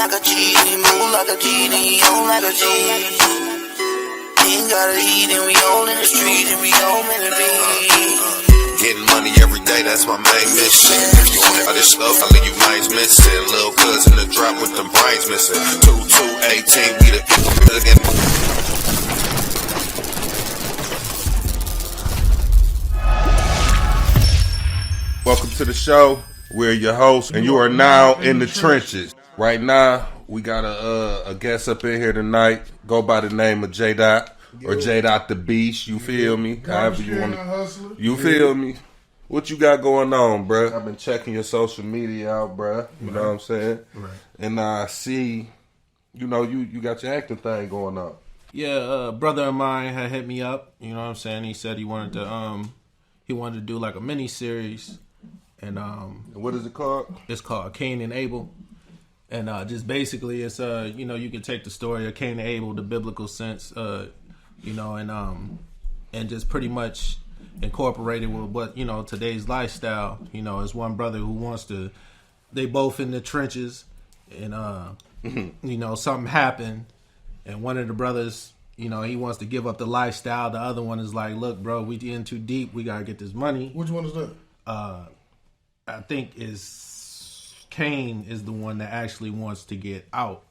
like a G, move like a G, then you on like a G. Ain't gotta eat, and we all in the streets, and we all meant to be. Getting money every day, that's my main mission. If you want all this stuff, I'll leave you minds missing. Lil' cuz in the drop with them brains missing. 2218, we the again. Welcome to the show. We're your hosts, and you are now in the trenches. Right now, we got a guest up in here tonight. Go by the name of Jdot or Jdotthebeast. You feel me? However you want to. You feel me? What you got going on, bruh? I've been checking your social media out, bruh. You know what I'm saying? Right. And I see, you know, you got your acting thing going on. Yeah, a brother of mine had hit me up. You know what I'm saying? He said he wanted to do like a mini series. And what is it called? It's called Cain and Abel. And just basically it's you know, you can take the story of Cain and Abel, the biblical sense, you know, and just pretty much incorporate it with what, you know, today's lifestyle. You know, it's one brother who wants to, they both in the trenches, and you know, something happened, and one of the brothers, you know, he wants to give up the lifestyle. The other one is like, look, bro, we in too deep, we gotta get this money. Which one is that? I think is Cain is the one that actually wants to get out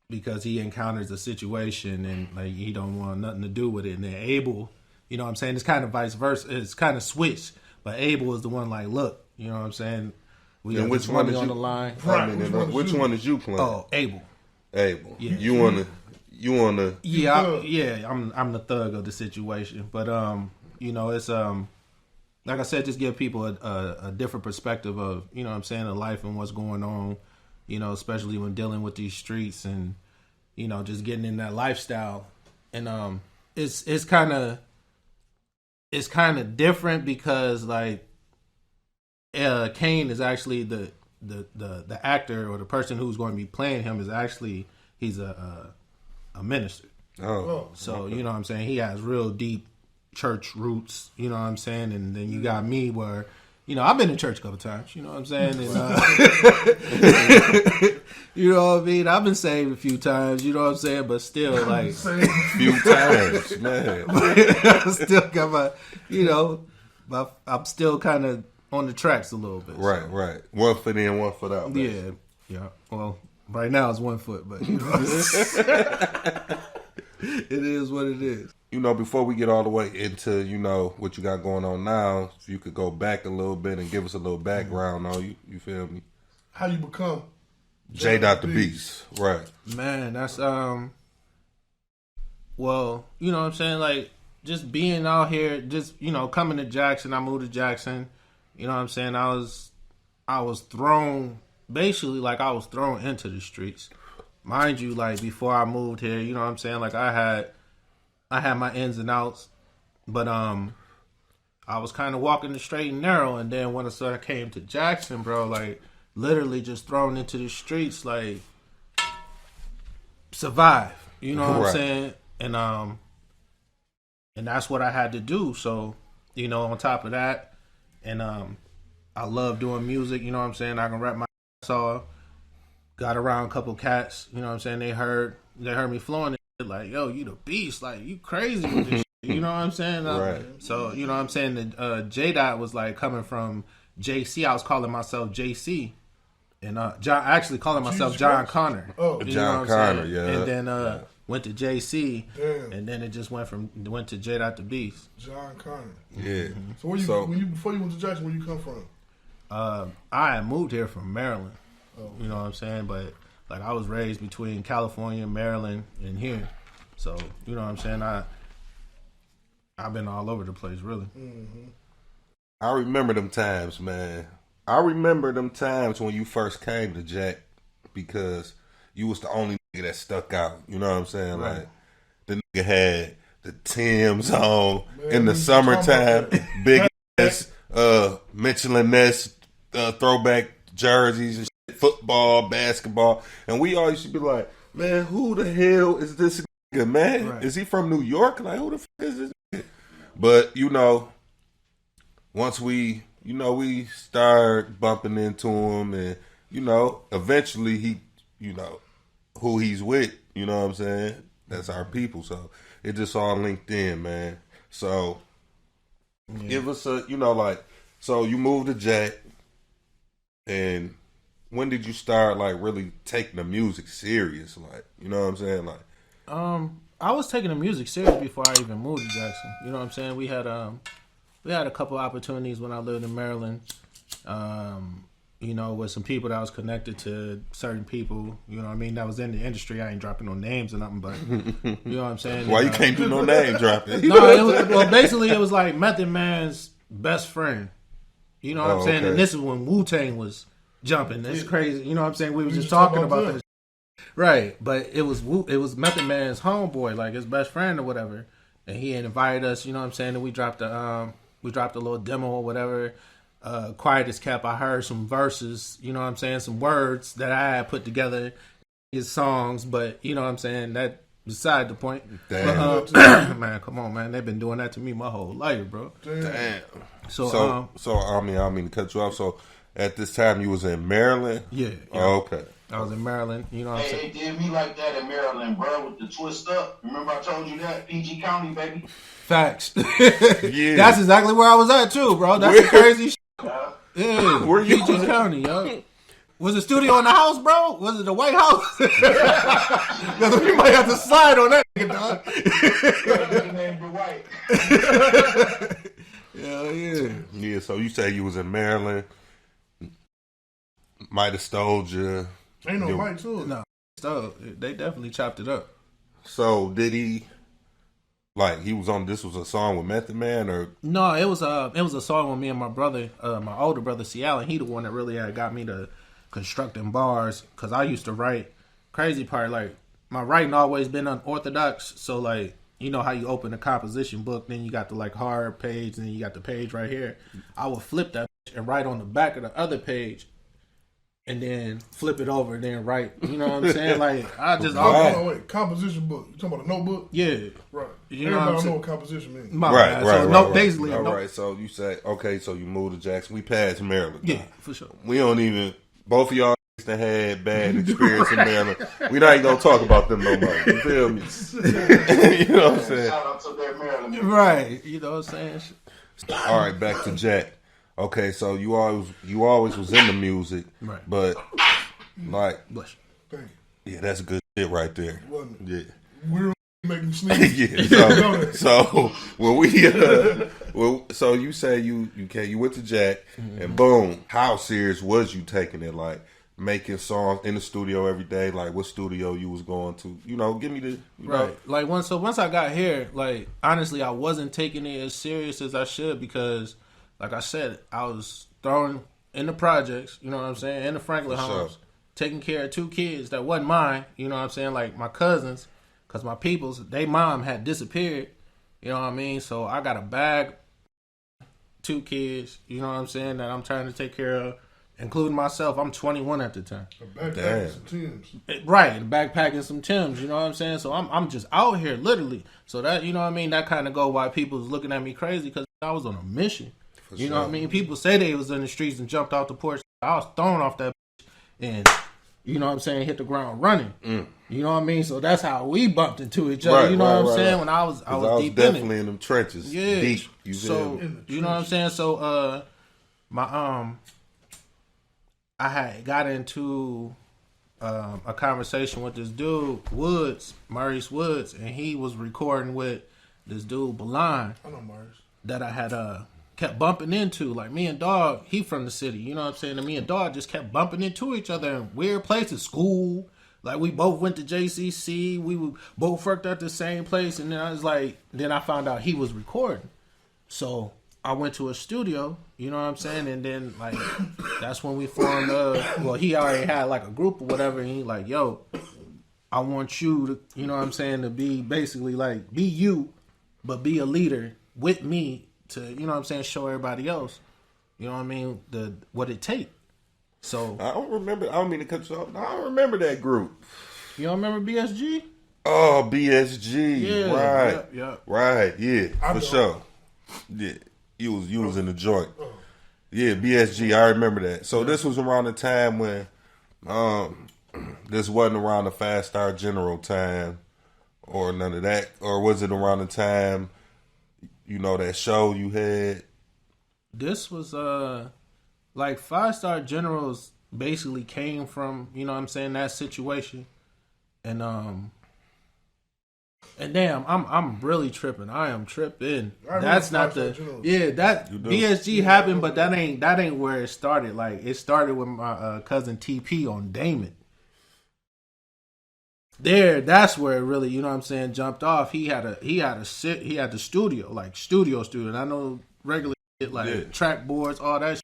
because he encounters a situation and like he don't want nothing to do with it. And then Abel, you know what I'm saying? It's kind of vice versa. It's kind of switched, but Abel is the one like, look, you know what I'm saying? We got which one is on you, the line. Right. Which one is you playing? Oh, Abel. Abel. Yeah. You wanna? Yeah, I'm the thug of the situation, but you know, it's like I said, just give people a different perspective of, you know what I'm saying, of life and what's going on, you know, especially when dealing with these streets and, you know, just getting in that lifestyle. And it's kind of different because like Cain is actually the actor or the person who's going to be playing him is actually he's a minister. Oh. So, you know what I'm saying, he has real deep church roots, you know what I'm saying, and then you got me where, you know, I've been to church a couple times, you know what I'm saying, and you know what I mean, I've been saved a few times, you know what I'm saying, but still like a few times, man. I still got my, you know, I'm still kind of on the tracks a little bit. Right, so. Right. 1 foot in, 1 foot out. Basically. Yeah. Well, right now it's 1 foot, but you know, it is what it is. You know, before we get all the way into, you know, what you got going on now, if you could go back a little bit and give us a little background on you feel me? How you become Jdotthebeast, right. Man, that's, well, you know what I'm saying, like, just being out here, just, you know, coming to Jackson, I moved to Jackson, you know what I'm saying, I was thrown, basically, like, I was thrown into the streets. Mind you, like, before I moved here, you know what I'm saying, like, I had my ins and outs, but I was kind of walking the straight and narrow, and then when I sort of came to Jackson, bro, like literally just thrown into the streets, like survive, you know what I'm saying, and that's what I had to do. So, you know, on top of that, and I love doing music, you know what I'm saying, I can rap my ass off. Got around a couple cats, you know what I'm saying, they heard me flowing. Like, yo, you the beast, like you crazy with this shit. You know what I'm saying? Right. So, you know what I'm saying? The J-Dot was like coming from JC. I was calling myself JC. And John, actually calling myself John Connor. Oh, John Connor, yeah. And then went to JC. Damn. And then it just went to Jdotthebeast. John Connor. Yeah. So before you went to Jackson, where you come from? I had moved here from Maryland. Oh. You know what I'm saying? But like I was raised between California, Maryland, and here. So, you know what I'm saying? I've been all over the place, really. Mm-hmm. I remember them times, man. I remember them times when you first came to Jack because you was the only nigga that stuck out. You know what I'm saying? Right. Like, the nigga had the Timbs on in the summertime, big ass Michelin Ness throwback jerseys and shit, football, basketball. And we all used to be like, man, who the hell is this nigga, man? Right. Is he from New York? Like, who the fuck is this nigga? But, you know, once we start bumping into him and, you know, eventually he you know, who he's with, you know what I'm saying? That's our people. So it just all linked in, man. So give us a, you know, like, so you moved to Jack, and when did you start like really taking the music serious? Like, you know what I'm saying? Like, I was taking the music serious before I even moved to Jackson. You know what I'm saying? We had a couple opportunities when I lived in Maryland. You know, with some people that was connected to certain people, you know what I mean, that was in the industry. I ain't dropping no names or nothing, but you know what I'm saying? why you can't do no name dropping? No, basically it was like Method Man's best friend. You know what I'm saying? Okay. And this is when Wu-Tang was jumping. That's crazy. You know what I'm saying? We were just talking about this. Right. But it was Method Man's homeboy, like his best friend or whatever. And he had invited us, you know what I'm saying? And we dropped a little demo or whatever. Quiet as kept, I heard some verses, you know what I'm saying, some words that I had put together, his songs, but you know what I'm saying, that beside the point. Damn. But, man, come on, man, they've been doing that to me my whole life, bro. Damn. So I mean to cut you off. So at this time you was in Maryland? Yeah. Oh, okay. I was in Maryland, you know what I'm Hey, saying? they did me like that in Maryland, bro, with the twist up. Remember I told you that? PG County, baby. Facts. Yeah. That's exactly where I was at too, bro. That's the crazy shit. Yeah. Where you PG County, yo. Was the studio in the house, bro? Was it the White House? Because we might have to slide on that nigga, dog. Hell yeah. Yeah, so you say you was in Maryland. Might have stole you. Ain't no mic to it. No, so they definitely chopped it up. So did he, like, he was on, this was a song with Method Man, or? No, it was a song with me and my brother, my older brother, Cial, and he the one that really had got me to constructing bars, because I used to write. Crazy part, like, my writing always been unorthodox, so, like, you know how you open a composition book, then you got the, like, hard page, and then you got the page right here. I would flip that and write on the back of the other page, and then flip it over, and then write. You know what I'm saying? Like, I just Wait, composition book. You talking about a notebook? Yeah. Right. You know what I'm Everybody know saying? what composition means. Right. Basically. All right, so you say, okay, so you moved to Jackson. We passed Maryland. Yeah, for sure. We don't even, both of y'all that had bad experience in Maryland. We not even gonna talk about them no more. You feel me? You know what I'm saying? Shout out to their Maryland. Right. You know what I'm saying? All right, back to Jack. Okay, so you always was in the music, Right. but like, Bless Thank you. yeah, that's good shit right there. Wasn't it? Yeah. We're making sneeze. Yeah. So when we, so you say you went to Jack, and boom, how serious was you taking it? Like making songs in the studio every day. Like what studio you was going to? You know, give me the Right. know. Like once I got here, like honestly, I wasn't taking it as serious as I should because, like I said, I was thrown in the projects. You know what I'm saying? In the Franklin homes, sure. taking care of 2 kids that wasn't mine. You know what I'm saying? Like my cousins, because my peoples, they mom had disappeared. You know what I mean? So I got a bag, 2 kids. You know what I'm saying? That I'm trying to take care of, including myself. I'm 21 at the time. Backpack some Timbs. Right, backpacking some Timbs, you know what I'm saying? So I'm just out here, literally. So that, you know what I mean? That kind of go why people was looking at me crazy because I was on a mission. You know what I mean? People say they was in the streets and jumped off the porch. I was thrown off that and, you know what I'm saying, hit the ground running. You know what I mean? So that's how we bumped into each other. Right, you know what I'm right, saying? right. When I was deep definitely in it. in them trenches. Yeah. Deep. You So, feel me? you know what I'm saying? So, my, I had got into a conversation with this dude, Maurice Woods, and he was recording with this dude, Balan, I know Mars. that I had kept bumping into. Like me and Dog, he from the city, you know what I'm saying? And me and Dog just kept bumping into each other in weird places, school. Like we both went to JCC, we both worked at the same place, and then I was like, then I found out he was recording. So I went to a studio, you know what I'm saying? And then, like, that's when we formed, well, he already had, like, a group or whatever, and he like, yo, I want you to, you know what I'm saying, to be basically, like, be you, but be a leader with me to, you know what I'm saying, show everybody else, you know what I mean, what it take. So, I don't remember. I don't mean to cut you off. I don't remember that group. you don't remember BSG? Oh, BSG. Yeah, Right. yeah. Right. Yeah. I For don't. sure. Yeah. You was in the joint. Yeah, BSG. I remember that. So this was around the time when This wasn't around the 5-star general time or none of that, or was it around the time, you know, that show you had? This was like 5-star generals basically came from, you know what I'm saying, that situation. And damn, I'm really tripping. I am tripping. That's not the that BSG happened, but that ain't where it started. Like it started with my cousin TP on Damon. That's where it really, you know what I'm saying, jumped off. He had the studio, like studio. And I know regular shit like track boards, all that shit.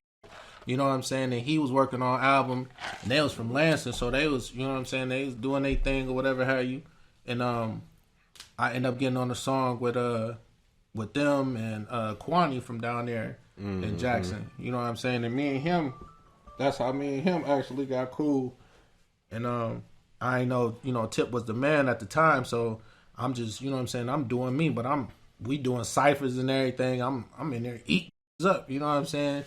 You know what I'm saying? And he was working on album, and they was from Lansing, so they was, you know what I'm saying, they was doing their thing or whatever have you. And I ended up getting on the song with them and Kwani from down there in Jackson. You know what I'm saying? And me and him, that's how me and him actually got cool. And I know, you know, Tip was the man at the time, so I'm just, you know what I'm saying, I'm doing me, but we doing ciphers and everything. I'm in there eating up, you know what I'm saying?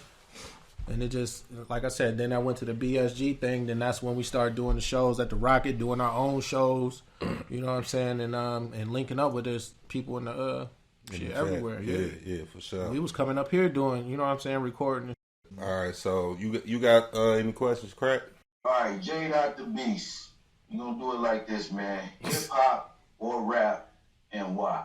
And it just, like I said, then I went to the BSG thing. Then that's when we started doing the shows at the Rocket, doing our own shows. You know what I'm saying? And linking up with this people in the shit everywhere. Yeah, for sure. We was coming up here doing, you know what I'm saying, recording. All right, so you got any questions, Crack? All right, Jdotthebeast. You gonna do it like this, man. Hip hop or rap, and why?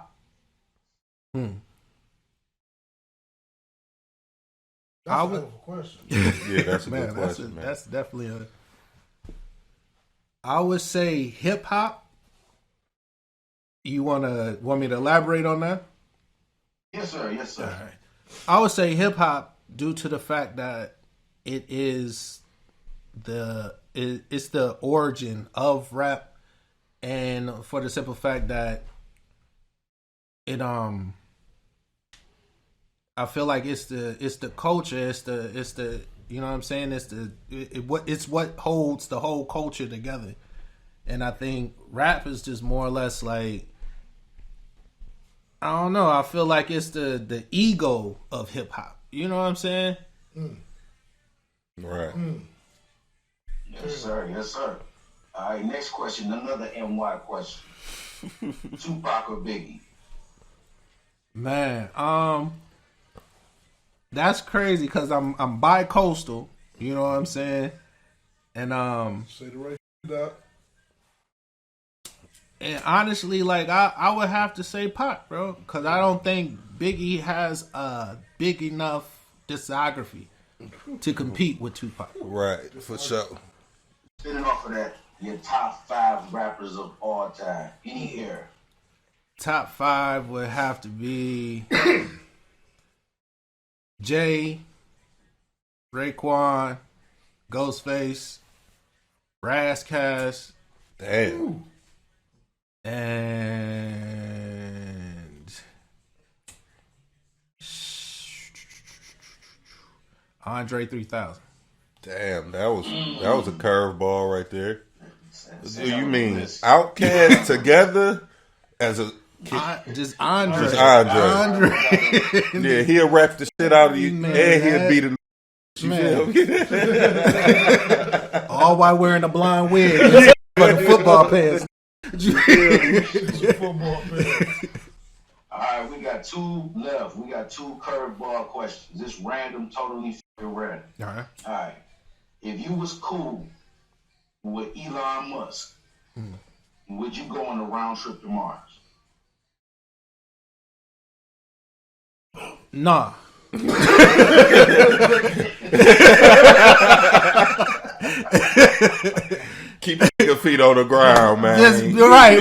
That's a question. Yeah, that's a good question, man. That's definitely I would say hip hop. You want me to elaborate on that? Yes, sir. Yes, sir. All right. I would say hip hop due to the fact that it is it's the origin of rap, and for the simple fact that it I feel like it's the culture, it's the you know what I'm saying, it's what holds the whole culture together. And I think rap is just more or less like, I don't know, I feel like it's the ego of hip hop. You know what I'm saying? Right. Yes, sir. Yes, sir. All right, next question, another NY question. Tupac or Biggie? Man, that's crazy because I'm bi-coastal, you know what I'm saying? And Say the right Doc. And honestly, like I would have to say Pac, bro, because I don't think Biggie has a big enough discography to compete with Tupac. Right, for sure. Spinning off of that, your top 5 rappers of all time, any era. Top 5 would have to be Jay, Raekwon, Ghostface, Razzcast, Damn. and Andre 3000. Damn, that was a curveball right there. Do you mean Outkast together as a just Andre? Just Andre. Yeah, he'll rap the shit out of you, Man, and he'll beat the all while wearing a blonde wig and fucking football pants. Football pants. All right, we got 2 left. We got 2 curveball questions. This random, totally random. All right. All right. If you was cool with Elon Musk, would you go on a round trip to Mars? Nah. Keep your feet on the ground, man. Just, right.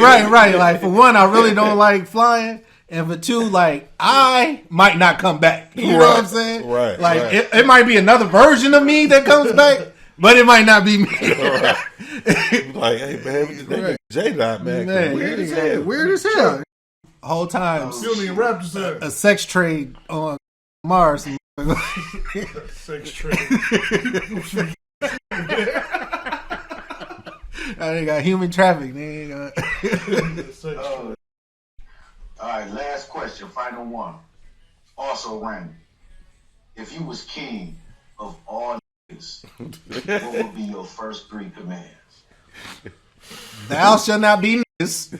Like, for one, I really don't like flying. And for 2, like, I might not come back. You know what I'm saying? Right. Like, right. It might be another version of me that comes back, but it might not be me. Right. Like, hey, man, J-Dot, man. Weird as hell. Weird as hell. Whole time, You don't even rap to say. a sex trade on Mars. Sex trade. They got human traffic. They ain't got... Sex trade. All right, last question, final one. Also random. If you was king of all niggas, what would be your first 3 commands? Thou shalt not be niggas.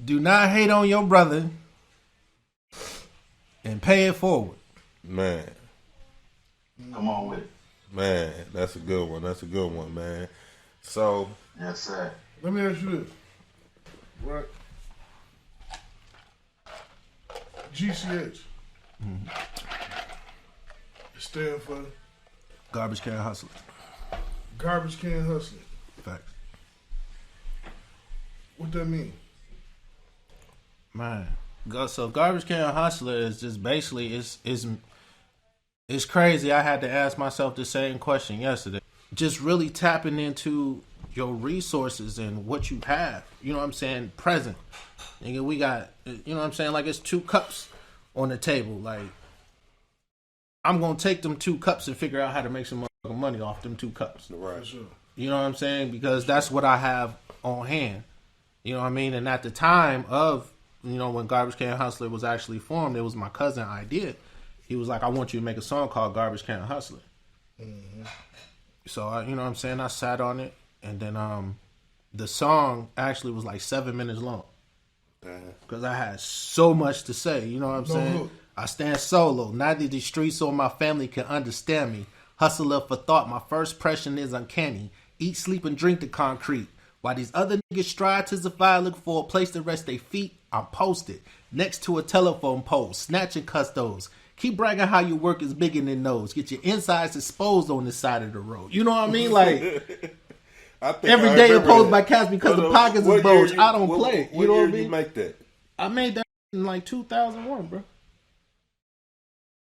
Do not hate on your brother and pay it forward. Man, Come on with it. man, that's a good one. That's a good one, man. So, Yes, sir. Let me ask you this. Right? GCH. It stand for Garbage Can Hustler. Garbage Can Hustler. Facts. What that mean? Man. So Garbage Can Hustler is just basically it's crazy. I had to ask myself the same question yesterday. Just really tapping into your resources and what you have. You know what I'm saying? Present. Nigga, we got, you know what I'm saying? Like, it's 2 cups on the table. Like, I'm going to take them 2 cups and figure out how to make some motherfucking money off them 2 cups. right. For sure. You know what I'm saying? Because that's what I have on hand. You know what I mean? And at the time of, you know, when Garbage Can Hustler was actually formed, it was my cousin idea. He was like, I want you to make a song called Garbage Can Hustler. Mm-hmm. So, you know what I'm saying? I sat on it. And then the song actually was like 7 minutes long. Because I had so much to say. You know what I'm saying? hook. I stand solo. Neither the streets or my family can understand me. Hustler for thought. My first impression is uncanny. Eat, sleep, and drink the concrete. While these other niggas strive to survive, look for a place to rest their feet, I'm posted next to a telephone pole, snatching custos. Keep bragging how your work is bigger than those. Get your insides exposed on this side of the road. You know what I mean? Like, I think every I day remember opposed that. by cats because the What- pockets what is year bulged. I don't play. What You know year what I mean? you make that? I made that in like 2001, bro.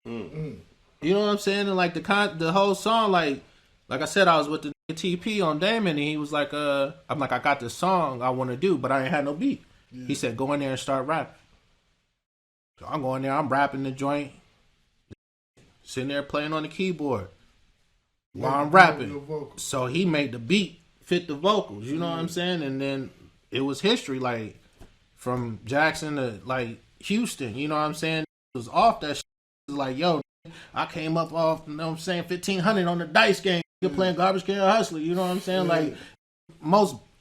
Mm. You know what I'm saying? And like the whole song, like I said, I was with the TP on Damon, and he was like, I'm like, I got this song I want to do, but I ain't had no beat. Yeah. He said, go in there and start rapping. So I'm going there, I'm rapping the joint, sitting there playing on the keyboard while I'm rapping. So he made the beat fit the vocals, you know what I'm saying? And then it was history, like from Jackson to like Houston, you know what I'm saying? It was off that shit. It was like, yo, I came up off, you know what I'm saying, 1,500 on the dice game. You're playing Garbage Can Hustler, you know what I'm saying? Like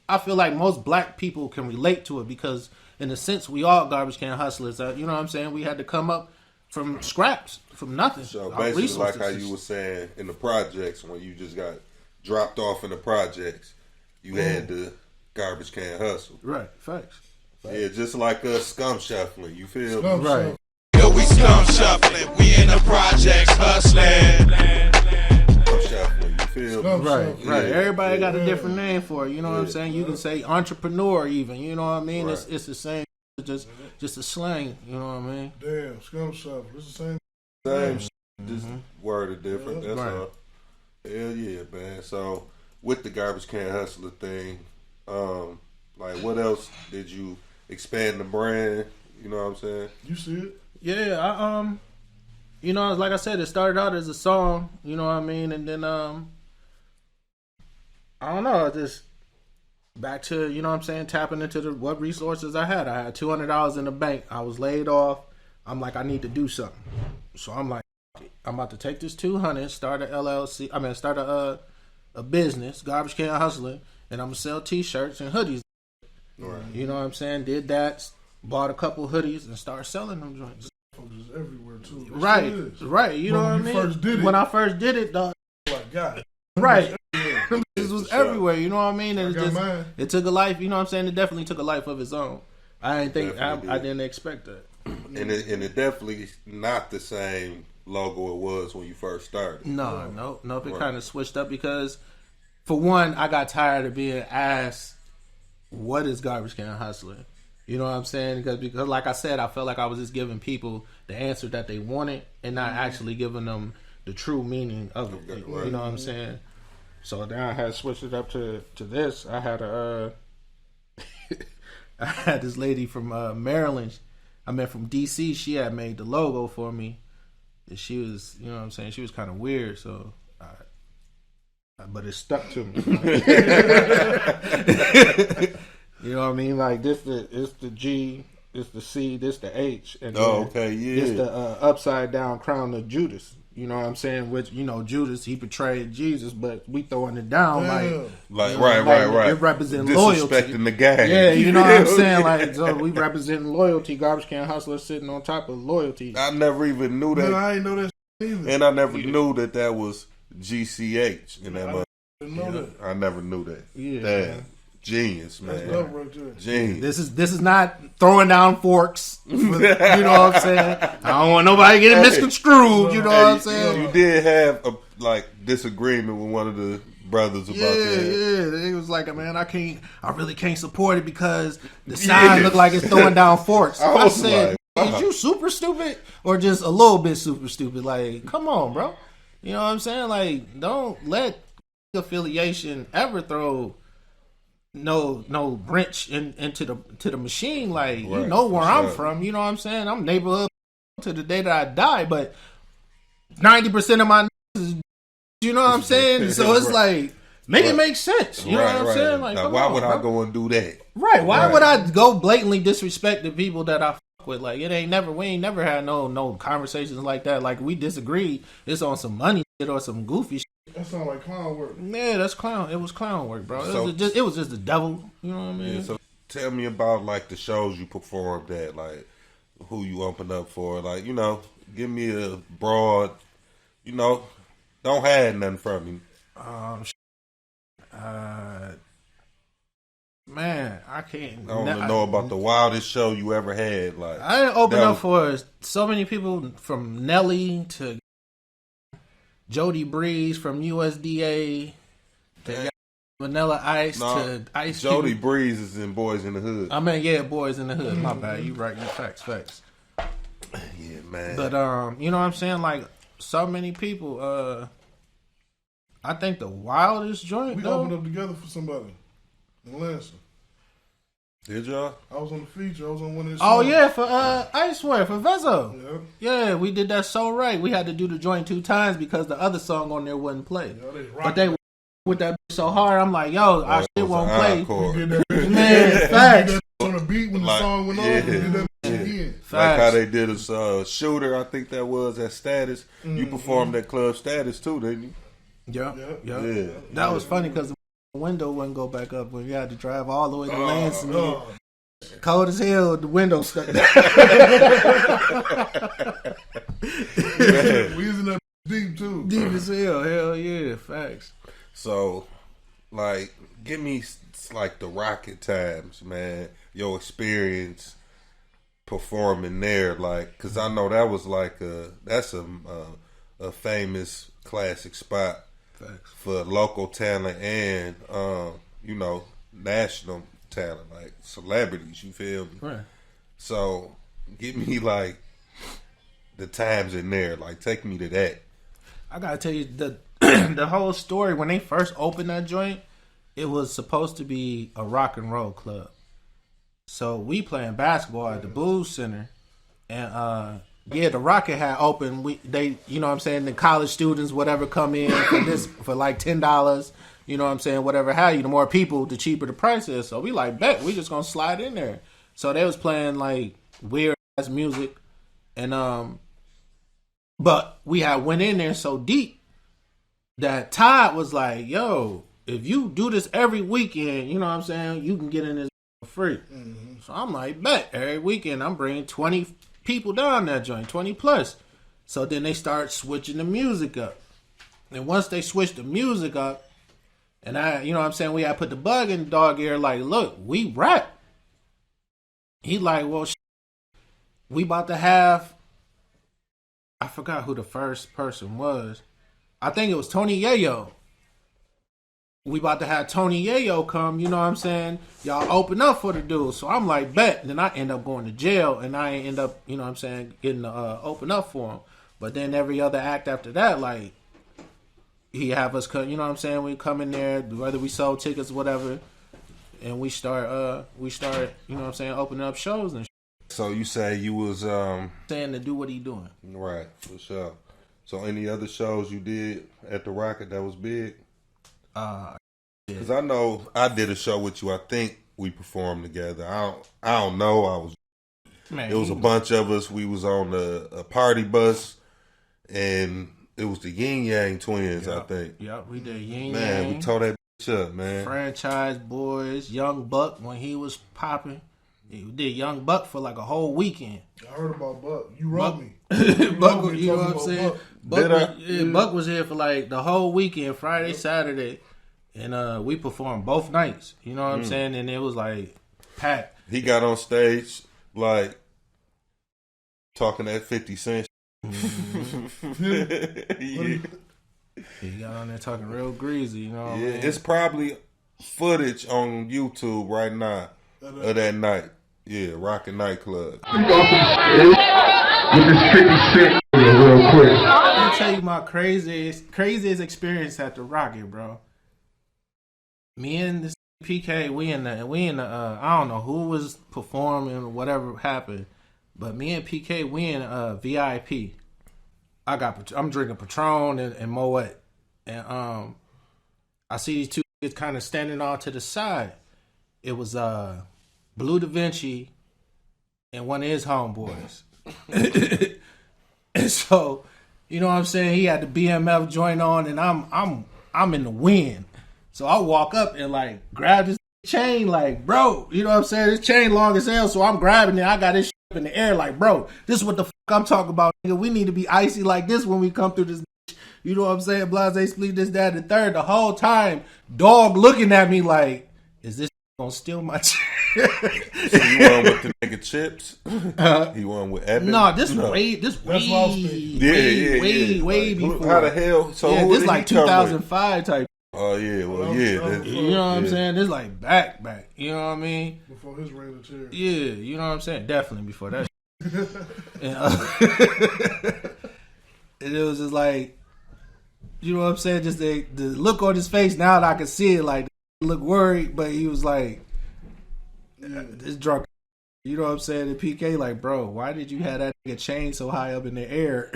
I feel like most black people can relate to it because in a sense we all Garbage Can Hustlers. You know what I'm saying? We had to come up from scraps, from nothing. So Our basically, resources. like how you were saying in the projects, when you just got dropped off in the projects, you had the Garbage Can Hustle. Right, facts. Yeah, just like scum shuffling. You feel Scum me? shuffling. Yo, we scum shuffling, we in the projects hustling. Scum shuffling. You feel me? Right. Yeah. Everybody got a different name for it. You know what I'm saying? You can say entrepreneur, even. You know what I mean? Right. It's the same. It's just a slang. You know what I mean? Damn, scum shuffle. It's the same. Same shit, just worded different. That's Right. all. Hell yeah, man. So with the Garbage Can Hustler thing, like what else did you expand the brand? You know what I'm saying? You see it? Yeah, you know, like I said, it started out as a song, you know what I mean, and then I don't know, just back to, you know what I'm saying, tapping into what resources I had. I had $200 in the bank. I was laid off. I'm like, I need to do something. So I'm like, I'm about to take this 200, start a LLC. I mean, start a business, Garbage Can Hustler, and I'm gonna sell T-shirts and hoodies. Right. You know what I'm saying? Did that, bought a couple hoodies, and started selling them joints. Folks is everywhere too. It Right, still is. right. You know what I When mean? you first did it, When I first did it, dog. like God, Right. yeah. This was For sure. everywhere. You know what I mean? And I got mine. it took a life. You know what I'm saying? It definitely took a life of its own. I didn't think Definitely I did. didn't expect that. And it definitely not the same logo it was when you first started. No. It Right. kind of switched up because, for one, I got tired of being asked, "What is Garbage Can Hustler?" You know what I'm saying? Because, like I said, I felt like I was just giving people the answer that they wanted and not actually giving them the true meaning of it. Okay, You right. know what I'm saying? So then I had switched it up to this. I had I had this lady from Maryland. I mean, from DC. She had made the logo for me. And she was, you know what I'm saying? She was kind of weird, so but it stuck to me. You know what I mean? Like it's the G, it's the C, this the H, and Oh, okay, yeah. it's the upside down crown of Judas. You know what I'm saying? Which, you know, Judas, he betrayed Jesus, but we throwing it down like right. It represents loyalty. Disrespecting the gang. Yeah, you know what I'm saying? Like, so we representing loyalty. Garbage Can Hustler sitting on top of loyalty. I never even knew that. Man, I ain't know that either. And I never knew that was GCH in that mother. I didn't know that. I never knew that. Yeah, Damn. man. Genius, That's man. love right there. Genius. This is not throwing down forks. You know what I'm saying? I don't want nobody getting misconstrued. You know what I'm saying? You did have a disagreement with one of the brothers about that. Yeah. It was like, man, I really can't support it because the sign look like it's throwing down forks. I said, is you super stupid or just a little bit super stupid? Like, come on, bro. You know what I'm saying? Like, don't let affiliation ever throw no wrench into the machine. Like, right, you know where I'm from. You know what I'm saying? I'm neighborhood to the day that I die, but 90% of my is, you know what I'm saying? So it's like, make it make sense. You know what I'm saying? Like, now, why would I go and do that? Right. Why would I go blatantly disrespect the people that I fuck with? Like, we ain't never had no conversations like that. Like, we disagree. It's on some money shit or some goofy shit. That sound like clown work. Yeah, that's clown. It was clown work, bro. So, it was just the devil. You know what I mean? Yeah, so tell me about like the shows you performed at, like who you opened up for. Like, you know, give me a broad. You know, don't hide nothing from me. Man, I can't. I want to know about the wildest show you ever had. Like, I didn't open up for so many people, from Nelly to Jody Breeze, from USDA to Vanilla Ice to Ice Cube. Jody Breeze is in Boys in the Hood. I mean, yeah, Boys in the Hood. My bad. You right. You facts. Yeah, man. But you know what I'm saying? Like, so many people. I think the wildest joint. We opened up together for somebody in Lansing. Did y'all? I was on the feature. I was on one of his Oh songs. yeah, for Icewear, for Vezo. Yeah. Yeah, we did that so right. We had to do the joint 2 times because the other song on there wouldn't play. Yeah, But they with that so hard, I'm like, yo, our shit won't play. We did that. Man, facts. We did that on the beat when the song went on. We did that again. Like how they did a Shooter, I think that was at Status. You performed at Club Status too, didn't you? Yeah. That was funny because the window wouldn't go back up when we had to drive all the way to Lansing. Cold as hell, the window stuck. We was in that deep too. Deep as hell yeah, facts. So, like, give me like the Rocket times, man. Your experience performing there, like, cause I know that was like that's a famous classic spot for local talent and you know, national talent, like celebrities. You feel me? Right. So, give me like the times in there. Like, take me to that. I gotta tell you the whole story. When they first opened that joint, it was supposed to be a rock and roll club. So we playing basketball at the Booze Center, and the Rocket had opened. They, you know what I'm saying, the college students, whatever, come in for like $10. You know what I'm saying, whatever have you. The more people, the cheaper the price is. So we like, bet we just gonna slide in there. So they was playing like weird ass music, and but we had went in there so deep that Todd was like, yo, if you do this every weekend, you know what I'm saying, you can get in this for free. Mm-hmm. So I'm like, bet, every weekend I'm bringing 20 people down that joint, 20 plus. So then they start switching the music up. And once they switched the music up, and you know what I'm saying, we had to put the bug in the dog ear, like, look, we rap. He like, well, we about to have, I forgot who the first person was. I think it was Tony Yayo. We about to have Tony Yayo come, you know what I'm saying? Y'all open up for the dude. So I'm like, bet. Then I end up going to jail, and I end up, you know what I'm saying, getting to open up for him. But then every other act after that, like, he have us come, you know what I'm saying? We come in there, whether we sold tickets or whatever, and we start, you know what I'm saying, opening up shows and shit. So you say you was saying to do what he doing. Right, for sure. So any other shows you did at the Rocket that was big? Because I know I did a show with you. I think we performed together. I don't know. It was a bunch of us. We was on a party bus, and it was the Yin Yang Twins, I think. Yep, we did Yin Man, Yang. we tore that bitch up, man. Franchise Boys, Young Buck when he was popping. We did Young Buck for like a whole weekend. I heard about Buck. You wrote me. Buck, you know what I'm saying? Buck. Buck was here for like the whole weekend, Friday, Saturday, and we performed both nights. You know what I'm saying? And it was like packed. He got on stage like talking that 50 Cent. Yeah. He got on there talking real greasy. You know what I Yeah, mean? it's probably footage on YouTube right now of that night. Yeah, Rockin' Nightclub. With this 50 Cent real quick. Let me tell you my craziest experience at the Rocket, bro. Me and this PK, we in the I don't know who was performing or whatever happened, but me and PK, we in VIP. I'm drinking Patron and Moet, and I see these two kids kind of standing off to the side. It was Blue Da Vinci and one of his homeboys. And so, you know what I'm saying? He had the BMF joint on, and I'm in the wind. So I walk up and like grab his chain, like, bro, you know what I'm saying? This chain long as hell, so I'm grabbing it. I got this shit in the air, like, bro, this is what the fuck I'm talking about. Nigga. We need to be icy like this when we come through this. You know what I'm saying? Blase, split this, that, and the third. The whole time, dog looking at me like, is this gonna steal my chain? So you won with the nigga Chips? He won with Evan? No, this way before. How the hell? So yeah, who this did like he come 2005 type. Oh yeah, well yeah. You know what I'm saying? This like back. You know what I mean? Before his reign of terror. Yeah, you know what I'm saying? Definitely before that. And, and it was just like, you know what I'm saying? Just the look on his face now that I can see it, like, look worried, but he was like, this drunk. You know what I'm saying? And PK like, bro, why did you have that nigga chain so high up in the air?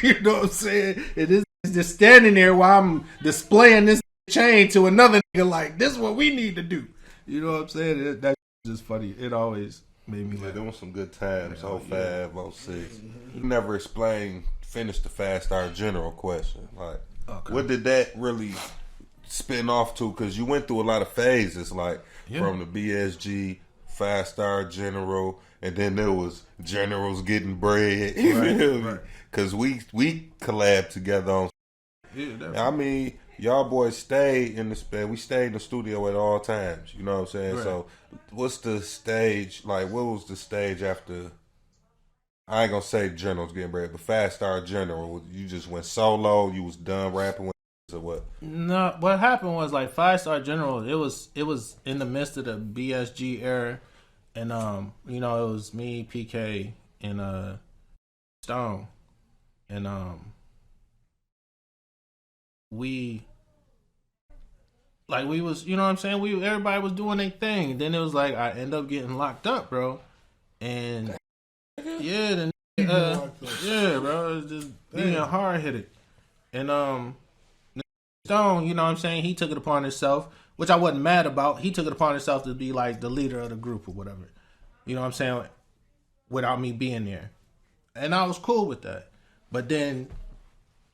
You know what I'm saying? And this is just standing there while I'm displaying this chain to another nigga like, this is what we need to do. You know what I'm saying? That's just funny. It always made me laugh. There was some good times. 05, 06. You never finished the Fast Star General question. Like, what did that really spin off to? Because you went through a lot of phases, like from the BSG, Fast Star General, and then there was Generals getting bread. You feel me? Because we collabed together on. I mean, y'all boys stayed in the we stayed in the studio at all times. You know what I'm saying? Right. So, what's the stage like? What was the stage after? I ain't gonna say Generals getting bread, but Fast Star General. You just went solo. You was done rapping with or what? No, what happened was like 5-Star General. It was in the midst of the BSG era, and you know, it was me, PK, and Stone, and we was, you know what I'm saying? Everybody was doing their thing. Then it was like I end up getting locked up, bro, and yeah, bro, it was just being hard headed, and Stone, you know what I'm saying? He took it upon himself, which I wasn't mad about. He took it upon himself to be like the leader of the group or whatever. You know what I'm saying? Without me being there. And I was cool with that. But then,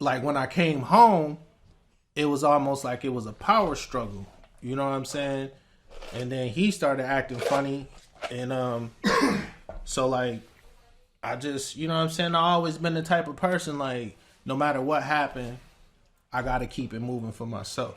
like, when I came home, it was almost like it was a power struggle. You know what I'm saying? And then he started acting funny. And so, like, I just, you know what I'm saying? I always been the type of person, like, no matter what happened, I got to keep it moving for myself.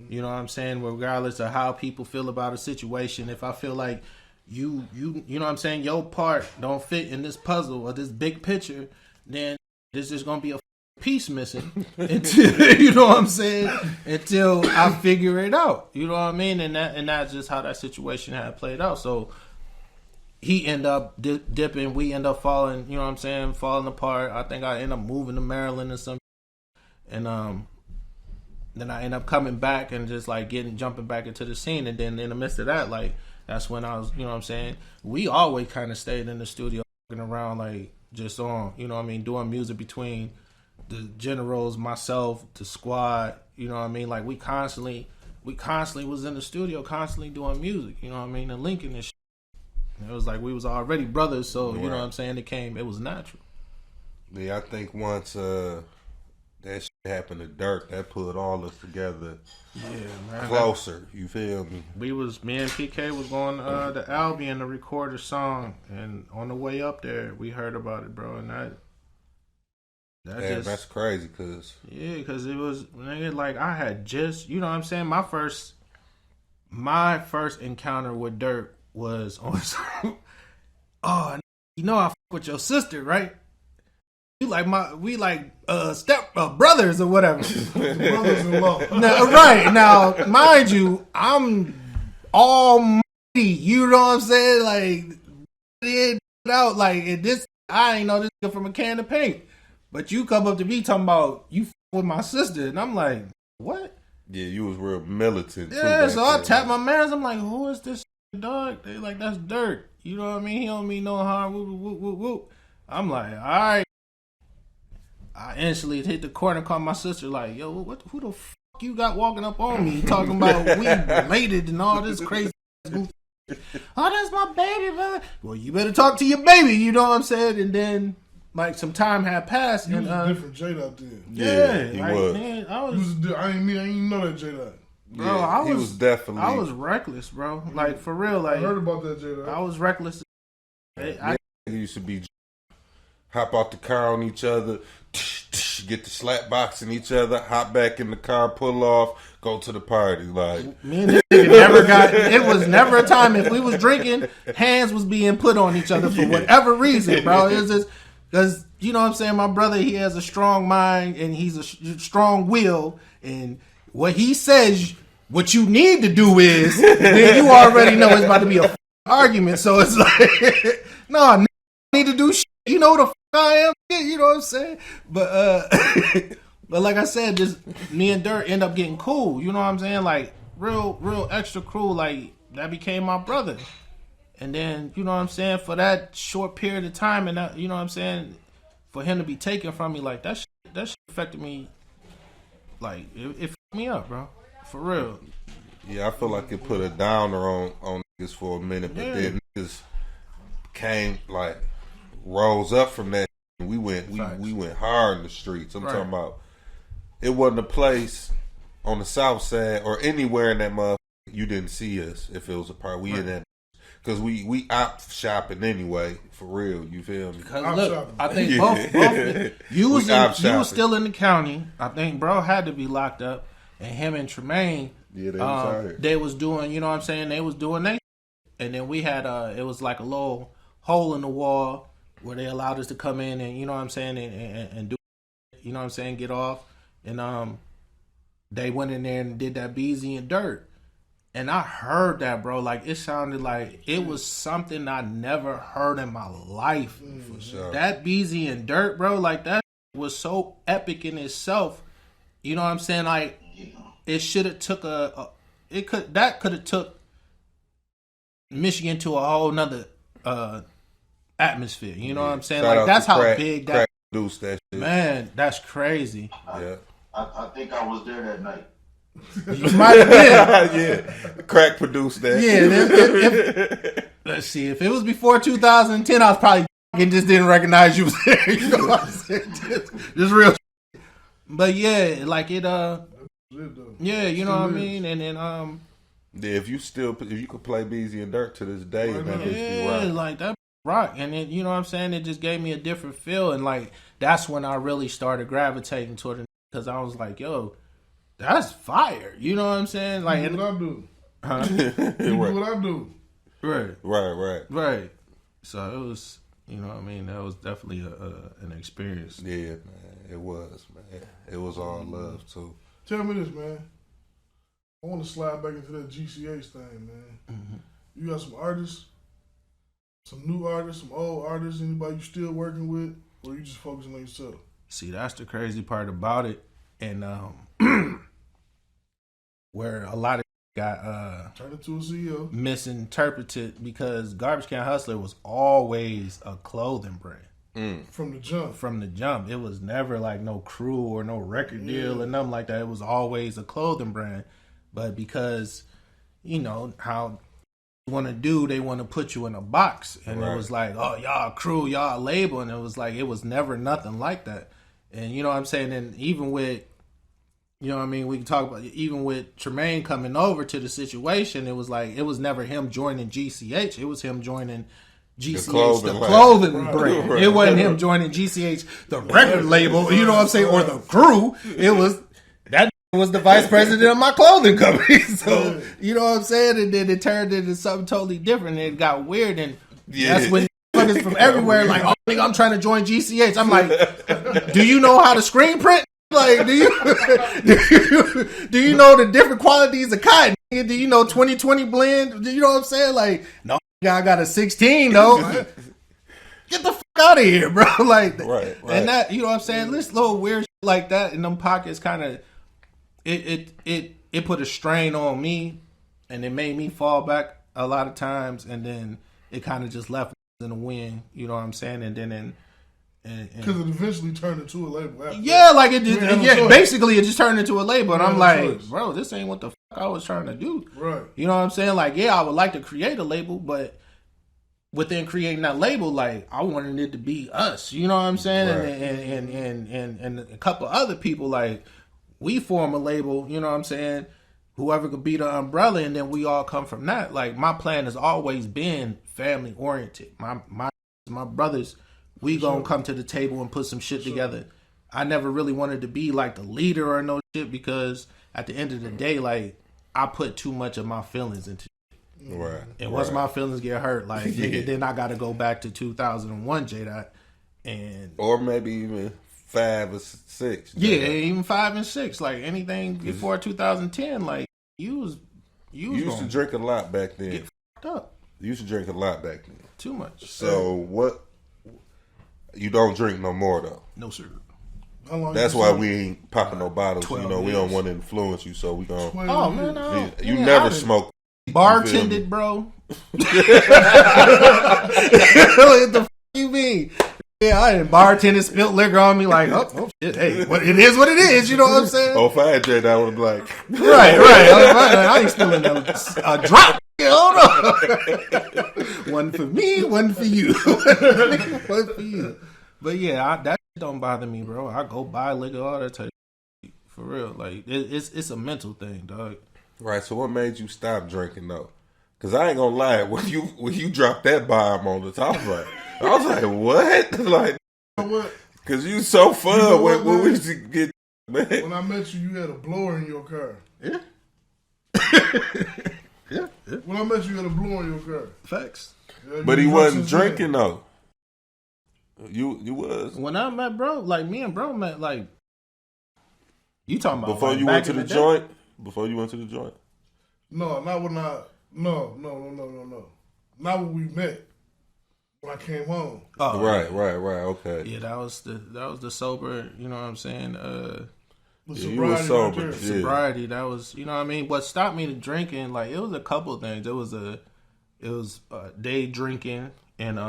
You know what I'm saying? Regardless of how people feel about a situation, if I feel like you know what I'm saying, your part don't fit in this puzzle or this big picture, then there's just going to be a piece missing until, you know what I'm saying, until I figure it out. You know what I mean? And that's just how that situation had played out. So he end up dipping, we end up falling, you know what I'm saying, falling apart. I think I end up moving to Maryland or something. And then I end up coming back and just like jumping back into the scene. And then in the midst of that, like, that's when I was, you know what I'm saying, we always kind of stayed in the studio walking around, like, just on, you know what I mean, doing music between the Generals, myself, the squad, you know what I mean, like, we constantly was in the studio, constantly doing music, you know what I mean, and linking this shit. And it was like we was already brothers, so, you know what I'm saying, it was natural. Yeah, I think once that shit happened to Dirk, that put all us together closer. You feel me? Me and PK was going to Albion to record a song, and on the way up there, we heard about it, bro. And that's crazy, cause because it was like I had just, you know what I'm saying. My first encounter with Dirk was on. Oh, you know I fuck with your sister, right? We step brothers or whatever. Brothers-in-law. Now, right now, mind you, I'm almighty. You know what I'm saying? Like, it out like this. I ain't know this nigga from a can of paint, but you come up to me talking about you with my sister, and I'm like, what? yeah, you was real militant. Yeah, so I tap my mans. I'm like, who is this dog? They like, that's Dirk. You know what I mean? He don't mean no harm. Whoop, whoop, whoop, whoop. I'm like, all right. I instantly hit the corner, called my sister, like, yo, who the fuck you got walking up on me talking about we related and all this crazy. Oh, that's my baby, man. Well, you better talk to your baby, you know what I'm saying? And then, like, some time had passed. You and was a different J-Dot then. Yeah, he like, was. Man, I ain't know that J-Dot. Bro, Yeah, he was definitely. I was reckless, bro. Like, for real. Like, I heard about that J-Dot. I was reckless. I used to be hop out the car on each other, get the slap box in each other, hop back in the car, pull off, go to the party. Like me and this nigga never got. It was never a time if we was drinking, hands was being put on each other for whatever reason, bro. It's just because you know what I'm saying. My brother, he has a strong mind and he's a strong will, and what he says, what you need to do is, then you already know it's about to be a argument. So it's like, no, I need to do shit. You know the I am, you know what I'm saying? But but like I said, just me and Dirk end up getting cool. You know what I'm saying? Like real extra cool. Like that became my brother. And then you know what I'm saying? For that short period of time, and that, you know what I'm saying? For him to be taken from me, like that shit affected me. Like it fucked me up, bro. For real. Yeah, I feel like it put a downer on niggas for a minute, but then niggas came like. Rose up from that. We went hard in the streets. I'm talking about. It wasn't a place on the south side or anywhere in that motherfucker you didn't see us if it was a part. We in that because we op shopping anyway for real. You feel me? Because look, I think both you was still in the county. I think bro had to be locked up, and him and Tremaine. Yeah, they was doing. You know what I'm saying? They was doing that, and then we had it was like a little hole in the wall. Where they allowed us to come in and, you know what I'm saying, and do, you know what I'm saying, get off. And they went in there and did that Beezy and Dirt. And I heard that, bro. Like, it sounded like it was something I never heard in my life. For sure. That Beezy and Dirt, bro, like, that was so epic in itself. You know what I'm saying? Like, it should have took that could have took Michigan to a whole nother atmosphere, you know what I'm saying? Shout like that's how crack, big that produced that shit. Man, that's crazy. Yeah, I think I was there that night. You might have been. Yeah, crack produced that. Yeah, let's see. If it was before 2010, I was probably just didn't recognize you was there. You know what I'm saying? Just real. But yeah, like it. Yeah, you know what I mean. And then yeah, if you could play Beezy and Dirt to this day, and that bitch be right. Like that. Rock, and then you know what I'm saying, it just gave me a different feel, and like that's when I really started gravitating toward it because I was like, yo, that's fire, you know what I'm saying? Like, what I do, what I do, right. So it was, you know what I mean, that was definitely an experience. Yeah, man, it was, man. It was all love too. Tell me this, man. I want to slide back into that GCH thing, man. Mm-hmm. You got some artists. Some new artists, some old artists, anybody you still working with, or you just focusing on yourself? See, that's the crazy part about it, and where a lot of got turned into a CEO misinterpreted because GarbageCanHustler was always a clothing brand from the jump. From the jump, it was never like no crew or no record deal or nothing like that. It was always a clothing brand, but because you know how want to do, they want to put you in a box, and it was like, oh, y'all crew, y'all label, and it was like, it was never nothing like that. And you know what I'm saying? And even with, you know what I mean, we can talk about, even with Tremaine coming over to the situation, it was like, it was never him joining GCH, it was him joining GCH, the clothing brand. Right. It wasn't him joining GCH, the record label, you know what I'm saying, or the crew. It was, that was the vice president of my clothing company. So, you know what I'm saying? And then it turned into something totally different, and it got weird, and that's when motherfuckers from everywhere like, oh, nigga, I'm trying to join GCH. I'm like, do you know how to screen print? Like, do you know the different qualities of cotton? Do you know 2020 blend? You know what I'm saying? Like, no, I got a 16 though. Get the fuck out of here, bro. Like, right. And that, you know what I'm saying? This little weird shit like that in them pockets kind of, it put a strain on me, and it made me fall back a lot of times, and then it kind of just left in the wind. You know what I'm saying? And then because it eventually turned into a label. Yeah, like it just, basically it just turned into a label, and I'm like, bro, this ain't what the fuck I was trying to do. Right. You know what I'm saying? Like, yeah, I would like to create a label, but within creating that label, like, I wanted it to be us. You know what I'm saying? Right. And a couple other people, like, we form a label. You know what I'm saying? Whoever could be the umbrella, and then we all come from that. Like, my plan has always been family oriented. My brothers, we gonna come to the table and put some shit together. I never really wanted to be like the leader or no shit, because at the end of the day, like, I put too much of my feelings into it. Right. And once my feelings get hurt, like, nigga, then I gotta go back to 2001 J-Dot, and or maybe even 5 or 6. Yeah, even 5 and 6. Like, anything before 2010, like, you used to drink a lot back then. Get fucked up. You used to drink a lot back then. Too much. So what? You don't drink no more though. No sir. That's why we ain't popping no bottles. You know, we don't want to influence you, so we gonna. Oh man, you never smoke. Bartended, bro. What the f*** you mean? Yeah, I didn't bartended, spilt liquor on me. Like, oh shit, hey, it is what it is. You know what I'm saying? Oh, if I had J, I would be like, right. I ain't spilling a drop. Hold on. One for me, one for you. One for you. But yeah, that shit don't bother me, bro. I go buy liquor, all that type of shit. For real. Like, it's a mental thing, dog. Right. So what made you stop drinking though? Because I ain't gonna lie, when you dropped that bomb on the top, I was like, what? Like, because you so fun, you know when we used to get, man. When I met you, you had a blower in your car. Yeah. Yeah. When I met you, had a blower in your car. Facts. Yeah, but he wasn't drinking though. You was. When I met bro, like, me and bro met, like, you talking about before like you went to the joint? Before you went to the joint? No, not when I. No. Not when we met. When I came home. Oh, right. Okay. Yeah, that was the sober. You know what I'm saying? You were sober. Sobriety. That was, you know what I mean. What stopped me to drinking? Like, it was a couple of things. It was day drinking, and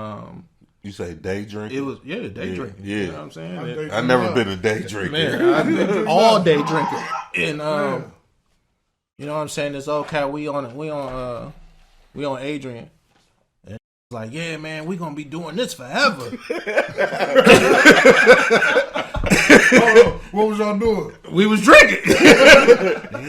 You say day drinking? It was day drinking. Yeah. You know what I'm saying? I've never been a day drinker. Man, I've been all day drinking, and you know what I'm saying? This old cat, we on Adrian. And it's like, yeah, man, we gonna be doing this forever. What was y'all doing? We was drinking.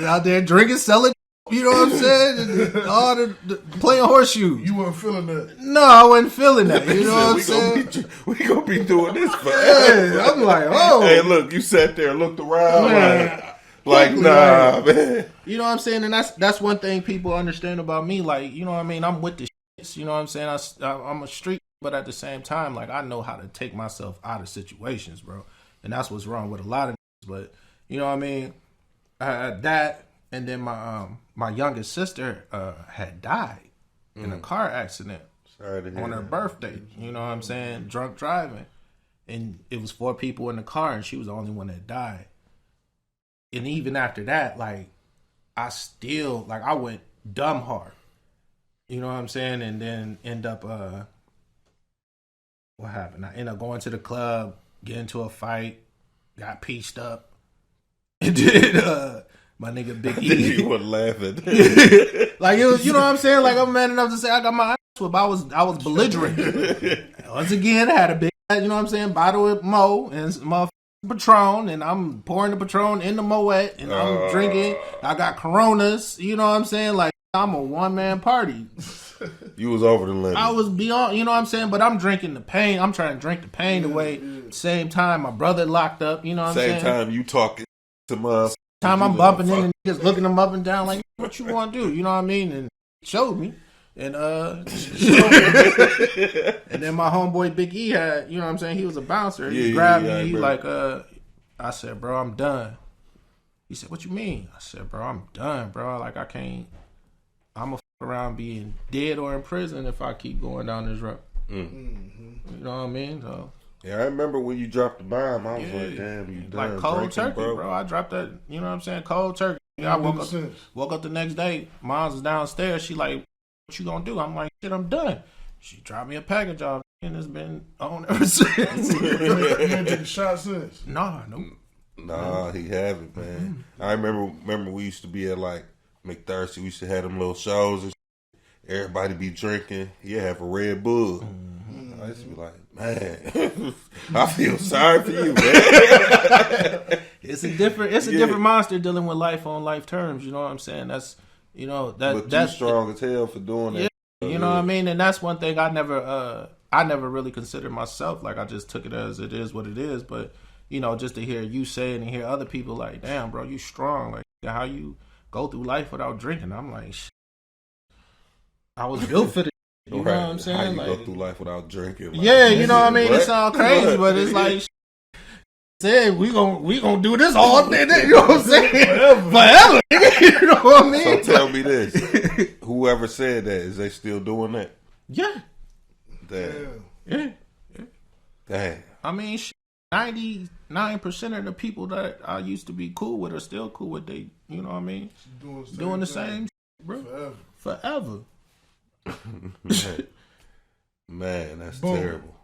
Out there drinking, selling. You know what I'm saying? All the playing horseshoes. You weren't feeling that? No, I wasn't feeling that. You know what I'm saying? We gonna be doing this forever. Yeah, I'm like, oh. Hey, look, you sat there and looked around like nah, man. You know what I'm saying? And that's one thing people understand about me. Like, you know what I mean? I'm with the shits. You know what I'm saying? I'm a street, but at the same time, like, I know how to take myself out of situations, bro. And that's what's wrong with a lot of niggas. But, you know what I mean? That, and then my youngest sister had died in a car accident on her birthday. You know what I'm saying? Drunk driving. And it was 4 people in the car, and she was the only one that died. And even after that, like, I still, like, I went dumb hard. You know what I'm saying? And then end up, what happened? I ended up going to the club, get into a fight, got pieced up. And then my nigga Big E. You were laughing. Like it was, you know what I'm saying? Like I'm man enough to say I got my ass whipped. I was belligerent. Once again, I had a big, you know what I'm saying, bottle of Mo and motherfucking Patron, and I'm pouring the Patron in the Moet, and I'm drinking. I got Coronas, you know what I'm saying? Like I'm a one-man party. You was over the limit. I was beyond, you know what I'm saying? But I'm drinking the pain. I'm trying to drink the pain away. Same time, my brother locked up, you know what I'm saying? Same time you talking to my Time I'm bumping in and niggas looking them up and down like, what you want to do? You know what I mean? And he showed me. And and then my homeboy Big E had, you know what I'm saying? He was a bouncer. He grabbed me. He like, I said, bro, I'm done. He said, what you mean? I said, bro, I'm done, bro. Like I can't. I'm a around being dead or in prison if I keep going down this road. You know what I mean? So, yeah, I remember when you dropped the bomb. I was like, damn, you done like cold drinking, turkey, bro. I dropped that. You know what I'm saying? Cold turkey. I woke up the next day. Mom's was downstairs. She like, what you gonna do? I'm like, shit, I'm done. She dropped me a package off, and it's been on ever since. You ain't take a shot since? Nah, no. Nah, he haven't, man. I remember we used to be at like McThirsty. We used to have them little shows and everybody be drinking. You have a Red Bull. I used to be like, man, I feel sorry for you, man. It's a different monster dealing with life on life terms. You know what I'm saying? That's, you know, but that's strong as hell for doing that. You know what I mean? And that's one thing I never really considered myself. Like I just took it as it is what it is. But you know, just to hear you say it and hear other people like, damn, bro, you strong. Like how you go through life without drinking. I'm like, shit. I was built for this. You know what I'm saying? How you like, go through life without drinking? Like, yeah, you know what I mean? It sounds crazy, but it's like, said we gonna do this all day. You know what I'm saying? Forever. You know what I mean? So tell me this: whoever said that, is they still doing that? Yeah. Damn. Yeah. Damn. I mean, 99% of the people that I used to be cool with are still cool with. They, you know what I mean? Doing the same, bro. Forever. Man, that's Boom. terrible.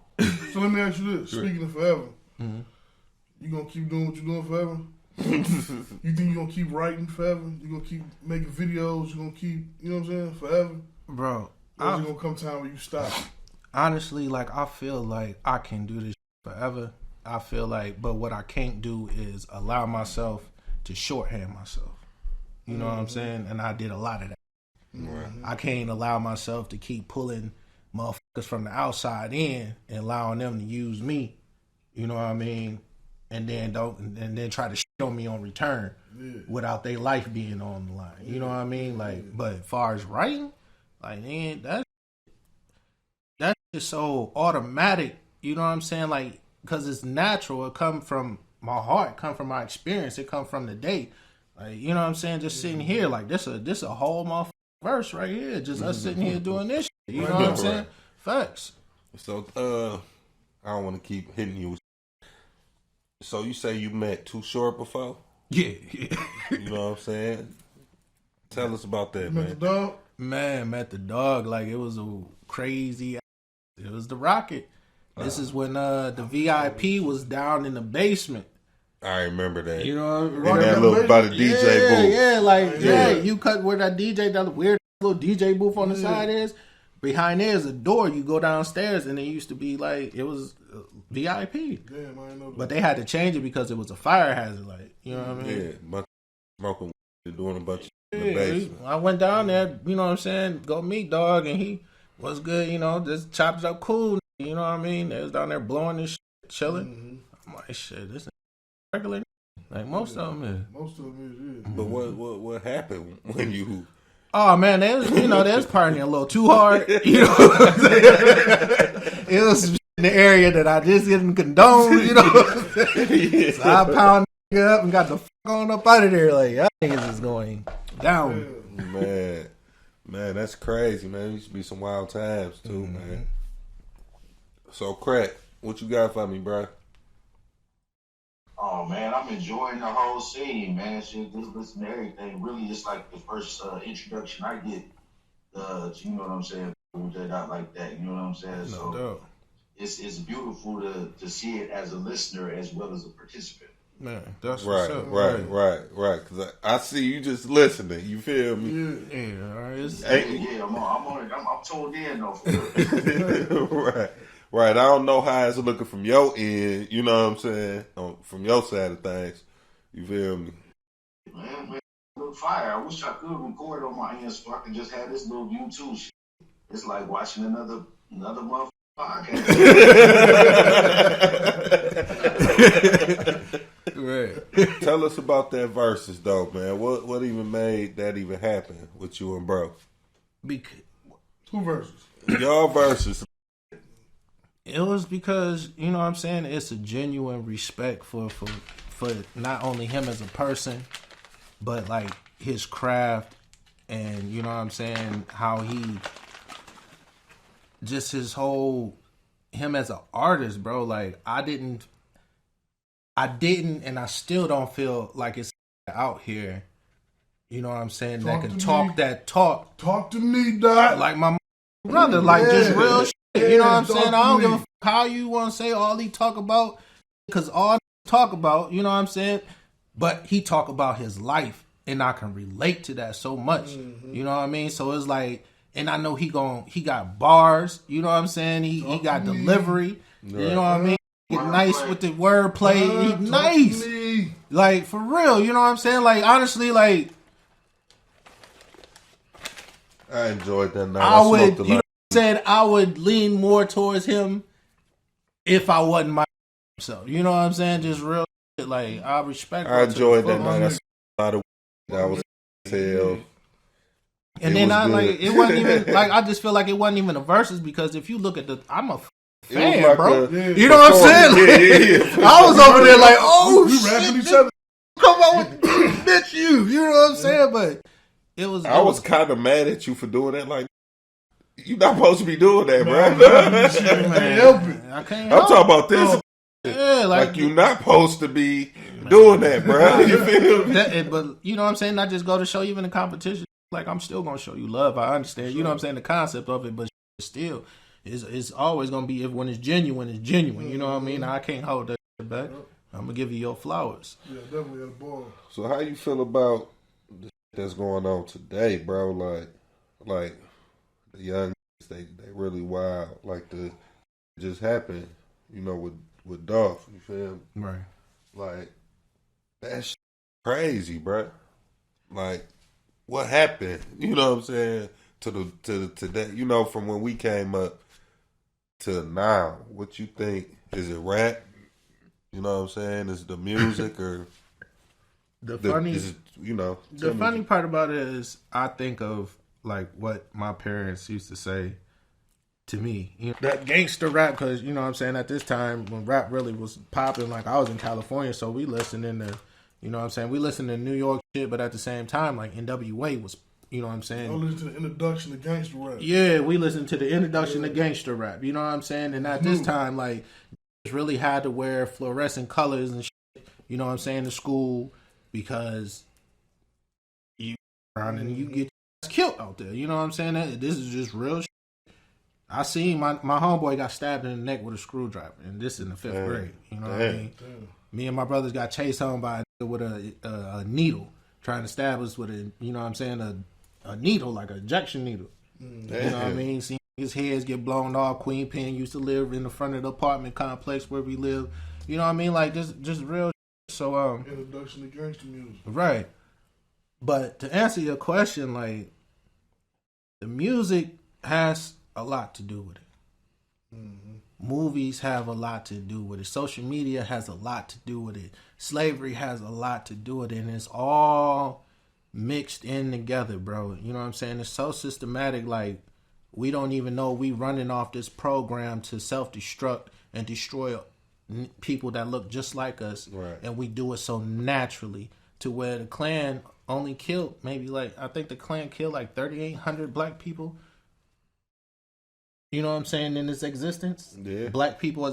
So let me ask you this: speaking of forever, you gonna keep doing what you're doing forever? You think you gonna keep writing forever? You gonna keep making videos? You gonna keep, you know what I'm saying, forever? Bro, or is it gonna come time where you stop? Honestly, like I feel like I can do this forever. I feel like, but what I can't do is allow myself to shorthand myself. You know what I'm saying? And I did a lot of that. Right. I can't allow myself to keep pulling motherfuckers from the outside in and allowing them to use me. You know what I mean? And then try to shit on me on return without their life being on the line. You know what I mean? Like, but as far as writing, like, man, that's just so automatic. You know what I'm saying? Like, because it's natural. It come from my heart. Come from my experience. It come from the day. Like, you know what I'm saying? Just sitting here, like, this a whole motherfucking verse right here. Just us sitting here doing this shit. You know what I'm saying? Facts. So, I don't want to keep hitting you. So you say you met Too Short before? Yeah. You know what I'm saying? Tell us about that, Met the dog? Man, met the dog. Like, it was a crazy. It was the Rocket. This is when the VIP was down in the basement. I remember that. You know, in that little by the DJ booth. Yeah, like you cut where that DJ, that weird little DJ booth on the side is. Behind there is a door. You go downstairs, and it used to be like it was VIP. Damn, I didn't know that. But they had to change it because it was a fire hazard. Like, you know what I mean? Yeah, bunch of smoking, doing a bunch of in the basement. I went down there. You know what I'm saying? Go meet dog, and he was good. You know, just chopped it up cool. You know what I mean? They was down there blowing this shit, chilling. I'm like, shit, this is regular. Like most of them is. Most of them is, yeah. But what happened when you? Oh man, they was partying a little too hard. You know what I'm saying? It was in the area that I just didn't condone. You know, so I pounded up and got the fuck on up out of there. Like, y'all niggas is going down. Man, that's crazy, man. It used to be some wild times too, man. So, Crack, what you got for me, bro? Oh man, I'm enjoying the whole scene, man. Shit, just listen to everything. Really, it's like the first introduction I get. You know what I'm saying? Not like that. You know what I'm saying? No doubt. It's beautiful to see it as a listener as well as a participant. Man, that's Right, what's up. right. Because I see you just listening. You feel me? Yeah, all right. Yeah, I'm on it. I'm tuned in though. For real. Right. I don't know how it's looking from your end. You know what I'm saying? From your side of things. You feel me? Man, look fire. I wish I could record on my end so I could just have this little YouTube shit. It's like watching another motherfucking podcast. Right. Tell us about that versus though, man. What even made that even happen with you and bro? Who versus? Y'all versus. It was because, you know what I'm saying, it's a genuine respect for not only him as a person, but like his craft, and you know what I'm saying, how he just his whole him as an artist, bro. Like I didn't and I still don't feel like it's out here, you know what I'm saying, that can talk that talk. Talk to me, Doc. Like my brother, like just real shit. You know what I'm saying? I don't give a fuck how you want to say all he talk about, because all he talk about, you know what I'm saying? But he talk about his life, and I can relate to that so much. Mm-hmm. You know what I mean? So it's like, and I know he got bars, you know what I'm saying? He got delivery, you know what I mean? He nice with the wordplay. He nice. Like, for real, you know what I'm saying? Like, honestly, like, I enjoyed that night. I would, you know, said I would lean more towards him if I wasn't myself. You know what I'm saying? Just real shit. Like, I respect. I enjoyed that night. I saw a lot of that was hell. And then it wasn't even like, I just feel like it wasn't even a versus, because if you look at I'm a fan, like bro. You know what I'm saying? Yeah. I was over there like, oh we shit, rapping each other. Come on, bitch, you know what I'm saying? But I was kind of mad at you for doing that. Like, you're not supposed to be doing that, bro. I can't help it. I can't. I'm talking about this. Yeah, like you're not supposed to be doing that, bro. You feel me? But you know what I'm saying? Not just go to show you in the competition. Like, I'm still gonna show you love. I understand. You know what I'm saying? The concept of it, but still, it's always gonna be, if when it's genuine, it's genuine. You know what I mean? I can't hold that back. I'm gonna give you your flowers. Yeah, definitely at the ball. So how you feel about the shit that's going on today, bro? Like the young, they really wild. Like it just happened, you know, with Dolph. You feel me? Right. Like that's crazy, bro. Like, what happened? You know what I'm saying? To that, you know, from when we came up to now, what you think? Is it rap? You know what I'm saying? Is it the music or the funny? Is it, you know, the funny part about it is, I think of like what my parents used to say to me, you know, that gangster rap, because you know what I'm saying, at this time when rap really was popping, like I was in California, so we listened to, you know what I'm saying, we listened to New York shit, but at the same time, like NWA was, you know what I'm saying, I listened to the introduction to gangster rap. Yeah, we listened to the introduction to gangster rap, you know what I'm saying, and at this time, like, really had to wear fluorescent colors and shit, you know what I'm saying, to school, because you around and you get killed out there, you know what I'm saying. This is just real shit. I seen my homeboy got stabbed in the neck with a screwdriver, and this in the 5th grade, you know what I mean. Me and my brothers got chased home by with a needle, trying to stab us with a, you know what I'm saying, a needle, like an injection needle. You know what I mean? See his heads get blown off. Queen Pen used to live in the front of the apartment complex where we live. You know what I mean? Like, just real. So introduction to gangster music. Right. But to answer your question, like, the music has a lot to do with it. Mm-hmm. Movies have a lot to do with it. Social media has a lot to do with it. Slavery has a lot to do with it. And it's all mixed in together, bro. You know what I'm saying? It's so systematic, like, we don't even know we running off this program to self-destruct and destroy people that look just like us. Right. And we do it so naturally, to where the Klan only killed maybe, like, I think the Klan killed like 3,800 black people. You know what I'm saying, in its existence? Yeah. Black people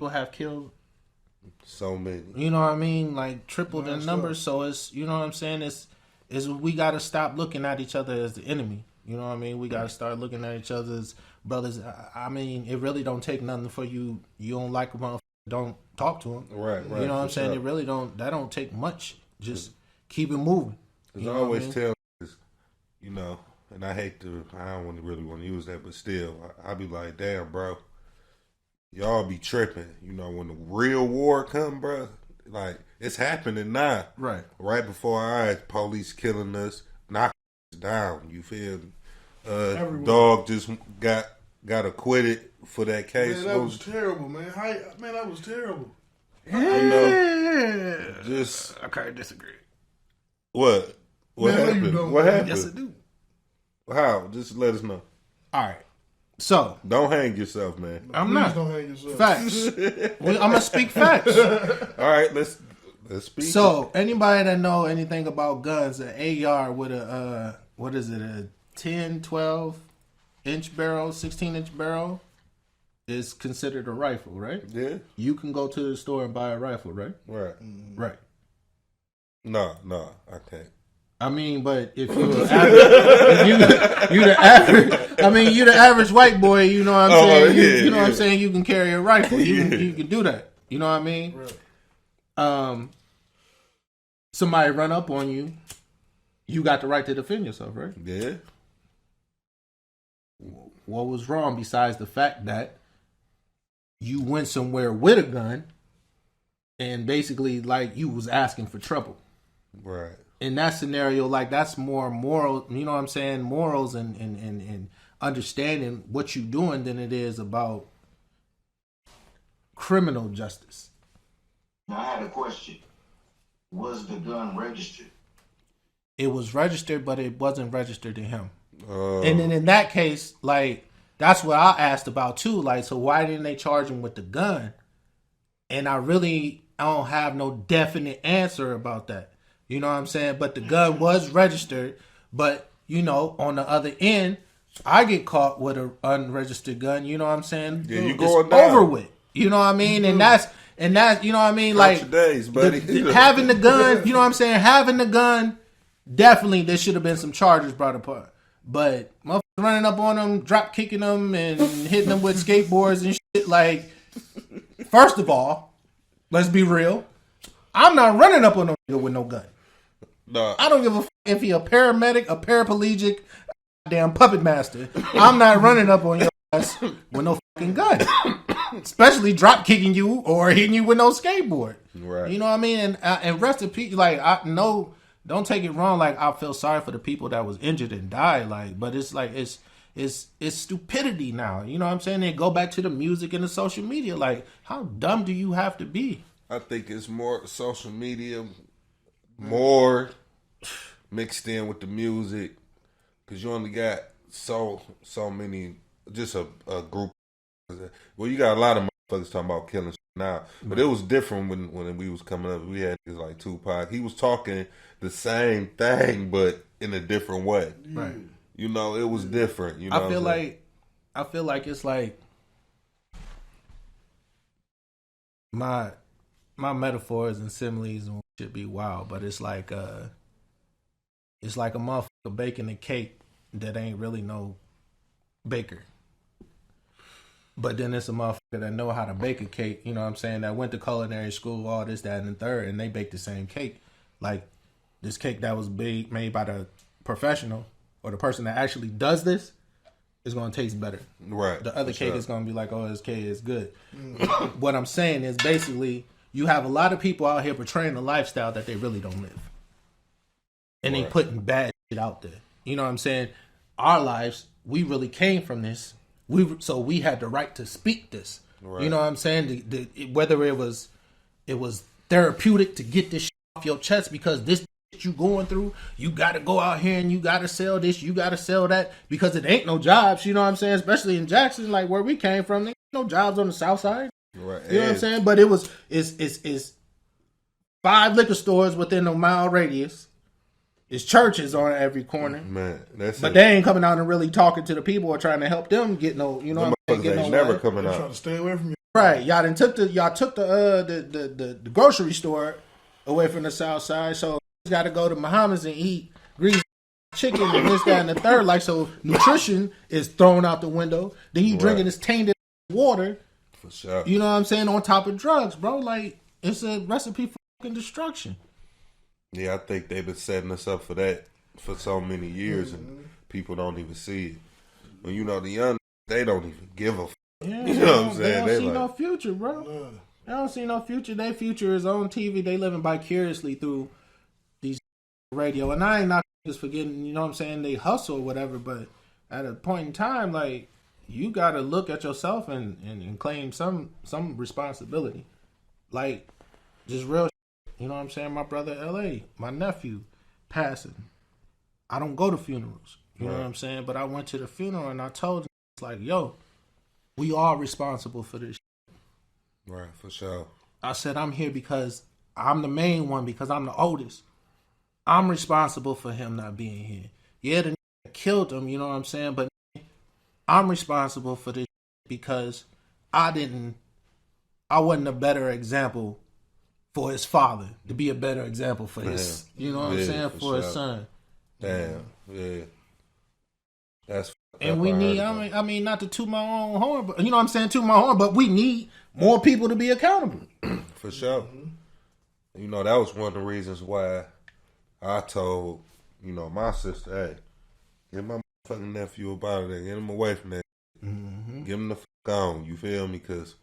have killed so many. You know what I mean? Like, triple the numbers. So it's, you know what I'm saying? It's we got to stop looking at each other as the enemy. You know what I mean? We got to start looking at each other as brothers. I mean, it really don't take nothing for you. You don't like a motherfucker, don't talk to them. Right. You know what I'm for saying? sure. It really don't take much. Just keep it moving. Because You I know what always I mean? tell niggas, you know, and I don't really want to use that, but still, I be like, damn, bro, y'all be tripping. You know, when the real war come, bro, like, it's happening now. Right. Right before our eyes, police killing us, knocking us down. You feel me? Everywhere. Dog just got acquitted for that case. Man, that was terrible, man. Man, that was terrible. You know, just I can't disagree. what? What Man, no, you happened? don't, What man. happened? Yes, I do. How? Just let us know. All right. So Don't hang yourself, man. I'm Please not. don't hang yourself. Facts. I'm gonna speak facts. All right, let's speak. So anybody that know anything about guns, an AR with a what is it, a 10, 12 inch barrel, 16-inch barrel is considered a rifle, right? Yeah, You can go to the store and buy a rifle, right? right. Right. No, I can't. I mean, but if you're you the average, I mean, you the average white boy. You know what I'm saying? You know what I'm saying? You can carry a rifle. You can do that. You know what I mean? Right. Somebody run up on you, you got the right to defend yourself, right? Yeah, What was wrong besides the fact that you went somewhere with a gun and basically like you was asking for trouble? right. In that scenario, like that's more moral, you know what I'm saying? Morals and understanding what you're doing than it is about criminal justice. Now, I had a question. Was the gun registered? It was registered, but it wasn't registered to him. Oh. And then in that case, like, that's what I asked about too. Like, so why didn't they charge him with the gun? And I don't have no definite answer about that. You know what I'm saying? But the gun was registered. But, you know, on the other end, I get caught with an unregistered gun. You know what I'm saying? Yeah, you It's going down. over with. You know what I mean? And that's, you know what I mean? Count Like, your days, buddy. having the gun, you know what I'm saying? Having the gun, definitely there should have been some charges brought apart. But motherfuckers running up on them, drop kicking them, and hitting them with skateboards and shit. Like, first of all, let's be real. I'm not running up on no nigga with no gun. Nah, I don't give a if he a paramedic, a paraplegic, a damn puppet master. I'm not running up on your ass with no fucking gun. Especially drop kicking you or hitting you with no skateboard. Right. You know what I mean? And rest in peace. Like, I know, don't take it wrong. Like, I feel sorry for the people that was injured and died. Like, but it's like it's stupidity now. You know what I'm saying? They go back to the music and the social media. Like, how dumb do you have to be? I think it's more social media, more mixed in with the music, because you only got so many, just a group. Well, you got a lot of motherfuckers talking about killing shit now, but it was different when we was coming up. We had niggas like Tupac. He was talking the same thing, but in a different way. Right. You know, it was different. You know, I feel like it's like my metaphors and similes and shit be wild, but it's like a motherfucker baking a cake that ain't really no baker. But then it's a motherfucker that know how to bake a cake, you know what I'm saying, that went to culinary school, all this, that, and the third, and they bake the same cake. Like, this cake that was made by the professional or the person that actually does this is going to taste better. right. The other For cake sure. is going to be like, oh, this cake is good. What I'm saying is basically you have a lot of people out here portraying a lifestyle that they really don't live. And they putting bad shit out there. You know what I'm saying? Our lives, we really came from this. So we had the right to speak this. Right. You know what I'm saying? Whether it was therapeutic to get this shit off your chest because this shit you going through, you got to go out here and you got to sell this, you got to sell that, because it ain't no jobs. You know what I'm saying? Especially in Jackson, like where we came from, there ain't no jobs on the South Side. Right. You know what I'm saying? But it's 5 liquor stores within a mile radius. It's churches on every corner. Man, that's But it. they ain't coming out and really talking to the people or trying to help them get no, you know Them what I'm saying? motherfuckers Get ain't no never coming Trying out. to stay away from you. Right. Y'all took the grocery store away from the South Side, so you got to go to Muhammad's and eat greasy chicken and this, that, and the third. Like, so nutrition is thrown out the window. Then you drinking this tainted water. For sure. You know what I'm saying? On top of drugs, bro. Like, it's a recipe for fucking destruction. Yeah, I think they've been setting us up for that for so many years, and people don't even see it. When you know the young, they don't even give a. Yeah, You know what I'm saying? They don't They see like, no future, bro. They don't see no future. Their future is on TV. They living vicariously through these radio. And I ain't not just forgetting, you know what I'm saying, they hustle or whatever, but at a point in time, like, you got to look at yourself and claim some responsibility. Like, just real shit. You know what I'm saying? My brother L.A., my nephew, passing. I don't go to funerals. You know what I'm saying? But I went to the funeral and I told him, it's like, yo, we all responsible for this shit. Right, for sure. I said, I'm here because I'm the main one, because I'm the oldest. I'm responsible for him not being here. Yeah, the nigga killed him, you know what I'm saying? But I'm responsible for this because I wasn't a better example for his father, to be a better example for his, you know what I'm saying, for his son. Damn, yeah. That's and we need, I mean, not to toot my own horn, but you know what I'm saying, toot my horn, but we need more people to be accountable. For sure. You know, that was one of the reasons why I told, you know, my sister, hey, get my fucking nephew up out of there, get him away from that. Get him the fuck on, you feel me? Because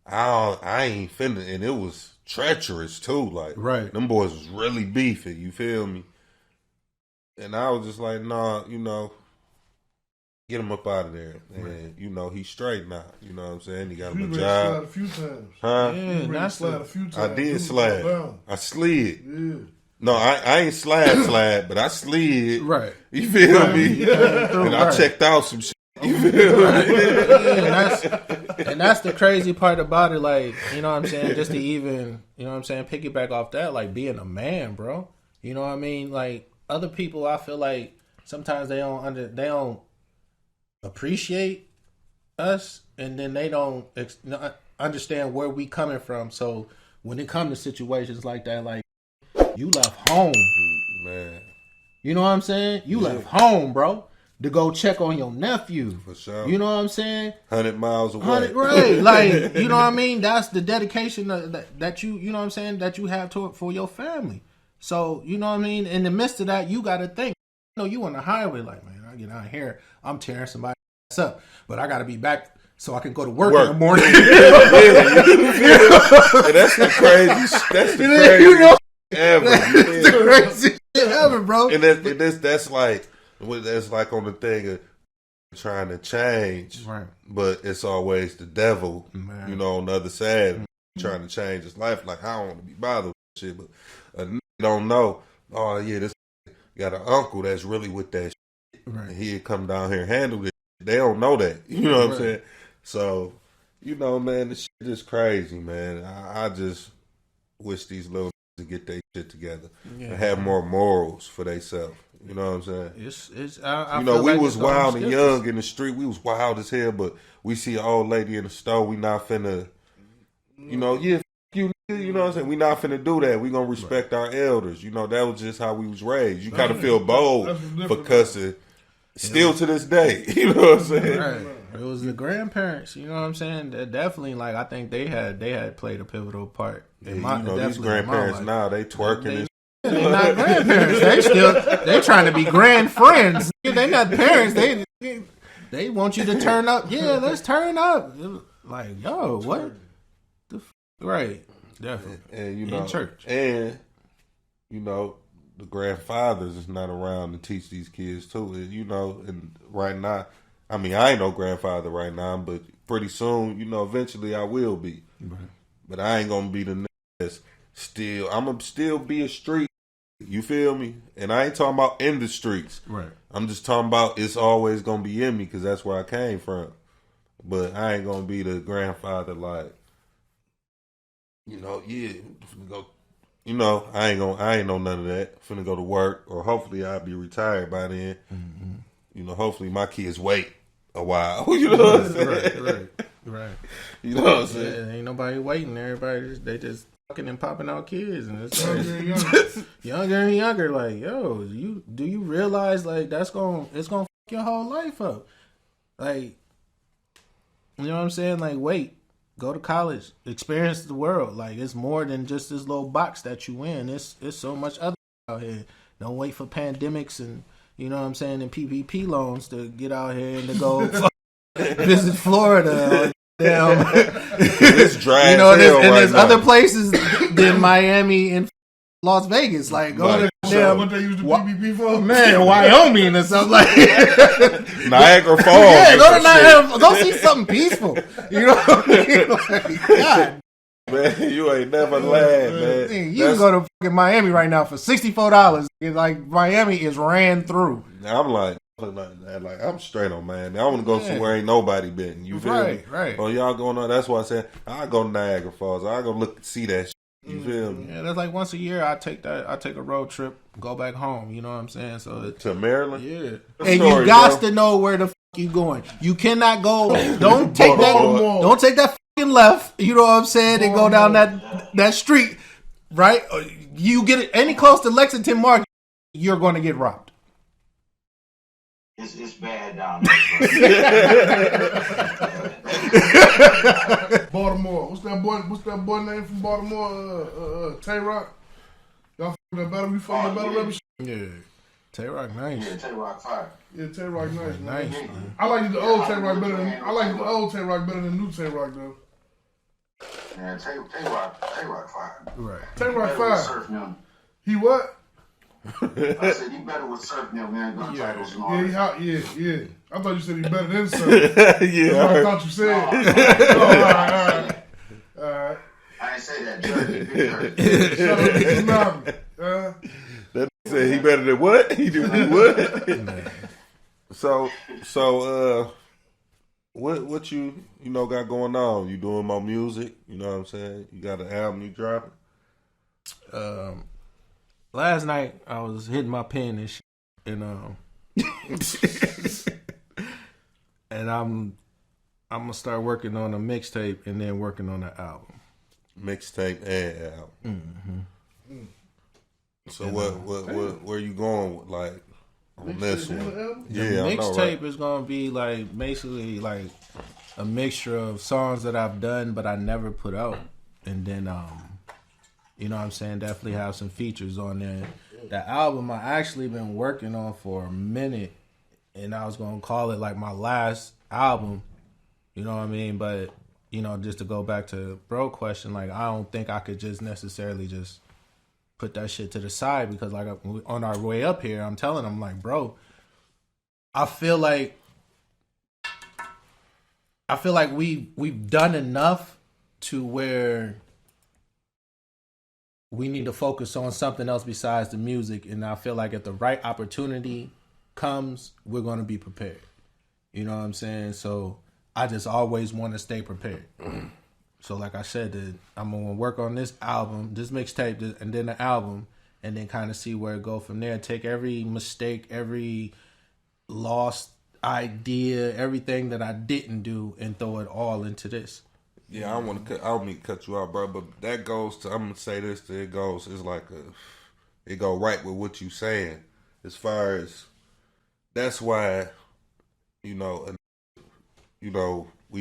I ain't finna, and it was treacherous too. Like, right, them boys was really beefing, you feel me? And I was just like, nah, you know, get him up out of there. And, you know, he's straight now. You know what I'm saying? He got him a job. Slide a few times. Huh? Yeah, slide a few times. I did slide. I slid. Yeah. No, I ain't slide, but I slid. Right. You feel me? And I checked out some shit. You feel me? And that's the crazy part about it. Like, you know what I'm saying? Just to even, you know what I'm saying, piggyback off that, like being a man, bro. You know what I mean? Like, other people, I feel like sometimes they don't appreciate us, and then they don't understand where we coming from. So when it comes to situations like that, like, you left home, man. You know what I'm saying? You left home, bro, to go check on your nephew. For sure. You know what I'm saying? 100 miles away. Right. Like, you know what I mean? That's the dedication that you know what I'm saying, that you have for your family. So, you know what I mean? In the midst of that, you got to think. You know, you on the highway, like, man, I get out here, I'm tearing somebody's ass up, but I got to be back so I can go to work in the morning. And that's the crazy, you know, ever. That's the crazy shit ever, bro. And that's like on the thing of trying to change, right? But it's always the devil, man, you know, on the other side, trying to change his life. Like, I don't want to be bothered with shit, but a nigga don't know. Oh yeah, this got an uncle that's really with that shit. Right. And he'd come down here and handle it. They don't know that. You know what I'm saying? So, you know, man, this shit is crazy, man. I just wish these little to get their shit together and have more morals for themselves. You know what I'm saying? I you know, we like was wild and young in the street. We was wild as hell, but we see an old lady in the store. We not finna, you know, you know what I'm saying? We not finna do that. We gonna respect our elders. You know, that was just how we was raised. You kind of feel bold for cussing. Still to this day. You know what I'm saying? Right. It was the grandparents, you know what I'm saying? That definitely, like, I think they had played a pivotal part. You know, these grandparents now, they twerking and they're not grandparents. They trying to be grand friends. They not parents. They want you to turn up. Yeah, let's turn up. Like, yo, what? Right. Definitely. And you know, in church. And, you know, the grandfathers is not around to teach these kids too. You know, and right now, I mean, I ain't no grandfather right now, but pretty soon, you know, eventually I will be. Right. But I ain't gonna be the nigga that's still. I'm gonna still be a street. You feel me? And I ain't talking about in the streets. Right. I'm just talking about it's always gonna be in me because that's where I came from. But I ain't gonna be the grandfather like, you know, go. You know, I ain't know none of that. Finna go to work, or hopefully I'll be retired by then. Mm-hmm. You know, hopefully my kids wait a while. You know what I'm saying? Right. You know what I'm saying? Yeah, ain't nobody waiting. Everybody they just fucking and popping out kids, and it's younger and younger. Like, yo, do you realize like it's gonna fuck your whole life up? Like, you know what I'm saying? Like, wait, Go to college, experience the world. Like, it's more than just this little box that you in. It's so much other out here. Don't wait for pandemics and, you know what I'm saying, and PPP loans to get out here and to go visit Florida. Damn. It's dry. You know, as hell there's right now. other places than Miami and Las Vegas. Like, go to damn, What they use the PPP for? man, Wyoming or something like Niagara Falls. Yeah, or go to some Niagara. Go see something peaceful. You know what I mean? Like, God, shit. Man, you ain't never lied, man. you can go to fucking Miami right now for $64. It's like Miami is ran through. I'm like I'm straight on, man. I want to go somewhere ain't nobody been. You feel me? Right. Oh, y'all going on? That's why I said I go to Niagara Falls. I go look see that shit. You feel me? Yeah, that's like once a year I take a road trip, go back home. You know what I'm saying? So To Maryland? yeah, Good and story, you got bro. to know where the fuck you going. You cannot go. Don't take that. Baltimore. Don't take that fucking left. You know what I'm saying? And go down that street, right? You get any close to Lexington Market, you're going to get robbed. It's bad down there. Baltimore. What's that boy name from Baltimore? Tay Rock. Y'all fucking that battle? We fucking that battle rap? Yeah, Tay-Rock nice. Yeah, Tay-Rock fire. Yeah, Tay Rock nice, man. Nice, man. I like the old Tay Rock better than the new Tay Rock though. Yeah, Tay-Rock fire. Right. Tay Rock Better with fire. Surf now. He what? I said he better with Surf now, man. Gun titles and all Yeah, he that. hot. Yeah. I thought you said he better than Surf. Yeah. That's what I thought you said. All right. I ain't say that, Judge. Big Judge. Shout out to Tsunami. That said he better than what? He do what? So what you got going on? You doing more music? You know what I'm saying? You got an album you dropping? Last night I was hitting my pen and shit, and and I'm gonna start working on a mixtape and then working on an album. Mixtape and album. Mm-hmm. So where you going with, like, on this one? The Yeah, I know, mixtape right? is gonna be like basically like a mixture of songs that I've done but I never put out, and then you know what I'm saying, definitely have some features on there. The album I actually been working on for a minute, and I was gonna call it like my last album. You know what I mean? But you know, just to go back to bro question, like I don't think I could just necessarily just put that shit to the side, because like on our way up here, I'm telling him like, bro, I feel like we've done enough to where we need to focus on something else besides the music, and I feel like if the right opportunity comes, we're going to be prepared. You know what I'm saying? So I just always want to stay prepared. So like I said, I'm going to work on this album, this mixtape, and then the album, and then kind of see where it go from there. Take every mistake, every lost idea, everything that I didn't do, and throw it all into this. Yeah, I don't mean to cut you off, bro, but that goes to, I'm gonna say this, it's like it go right with what you saying, as far as, that's why, we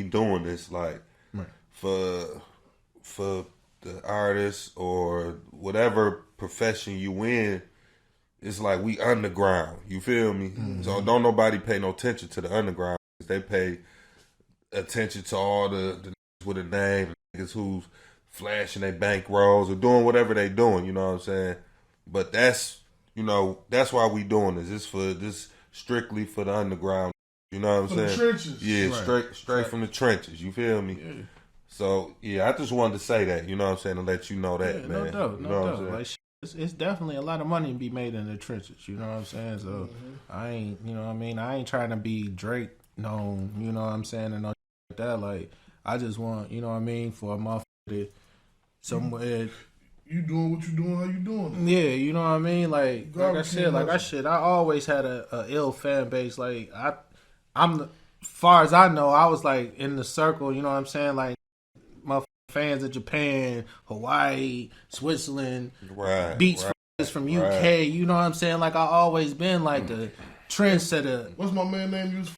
doing this, like, Right. for the artist or whatever profession you in, it's like we underground, you feel me? Mm-hmm. So don't nobody pay no attention to the underground. They pay attention to all the with a name, niggas who's flashing their bankrolls or doing whatever they doing, you know what I'm saying? But that's why we doing this. This strictly for the underground, you know what I'm saying? The trenches. Yeah, Right. straight from the trenches, you feel me? Yeah. So, yeah, I just wanted to say that, you know what I'm saying, to let you know that, Yeah, man. no doubt, You no know what I'm doubt. saying? Like, it's definitely a lot of money to be made in the trenches. You know what I'm saying? So I ain't, you know what I mean? I ain't trying to be Drake known. You know what I'm saying? And all like that. Like, I just want, you know what I mean, for a motherfucker to somewhere. You doing what you doing, how you doing? Yeah, you know what I mean? Like I said, I always had a ill fan base. Like I'm, far as I know, I was like in the circle. You know what I'm saying? Like my fans of Japan, Hawaii, Switzerland, Right, beats right, from UK. right. You know what I'm saying? Like I always been like the trendsetter. What's my man name? You was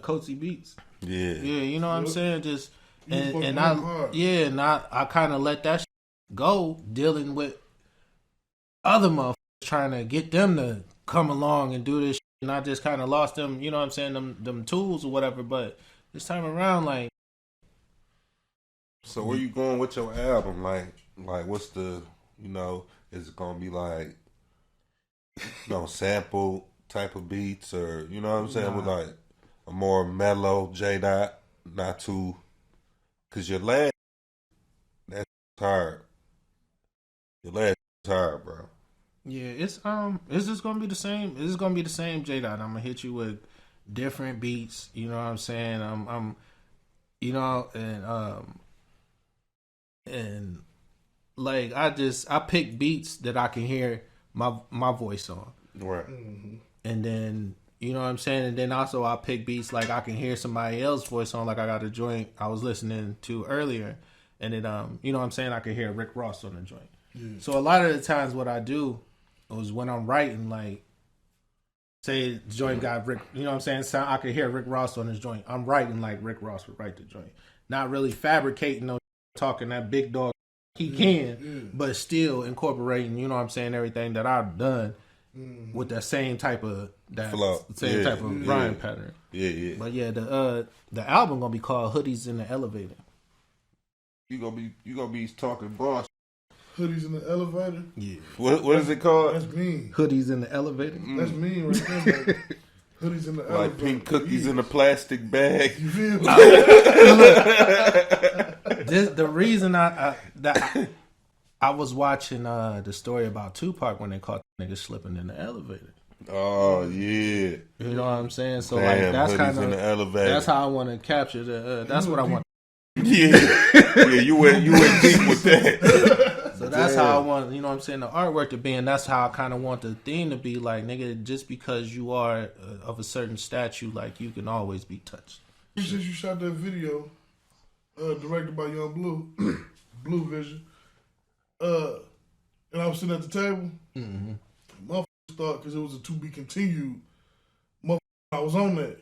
Coatsy Beats. Yeah. Yeah, you know what I'm saying? Just, and I kind of let that go, dealing with other motherfuckers trying to get them to come along and do this shit. And I just kind of lost them, you know what I'm saying, them tools or whatever. But this time around, like. So where you going with your album? Like what's the, is it gonna be like, sample type of beats, or you know what I'm saying, with like a more mellow J-Dot, not too, cause your last, that's hard. Your last is hard, bro. Yeah, it's just gonna be the same. It's gonna be the same J-Dot. I'm gonna hit you with different beats. You know what I'm saying? I'm and like I pick beats that I can hear my voice on. Right. Mm-hmm. And then you know what I'm saying, and then also I pick beats like I can hear somebody else's voice on. Like I got a joint I was listening to earlier, and it you know what I'm saying, I can hear Rick Ross on the joint. Yeah. So a lot of the times what I do is when I'm writing, like say the joint got Rick, you know what I'm saying, I can hear Rick Ross on his joint. I'm writing like Rick Ross would write the joint, not really fabricating no talking that big dog he can, but still incorporating, you know what I'm saying, everything that I've done with that same type of flow, type of rhyme pattern. Yeah. But yeah, the album gonna be called Hoodies in the Elevator. You gonna be talking boss. Hoodies in the elevator. Yeah. What is it called? That's mean. Hoodies in the elevator. That's mean right there. Like, hoodies in the elevator. Like pink cookies in a plastic bag. You feel me? The reason I was watching the story about Tupac when they caught niggas slipping in the elevator. Oh yeah. You know what I'm saying? So damn, like that's kind in the elevator. That's how I want to capture the. That's what I want. Yeah, you went deep with that. So that's how I want, you know what I'm saying, the artwork to be, and that's how I kind of want the theme to be. Like, nigga, just because you are of a certain statue, like, you can always be touched. Since you shot that video, directed by Young Blue, Blue Vision, and I was sitting at the table, motherfuckers thought, because it was a to be continued, motherfucker, I was on that.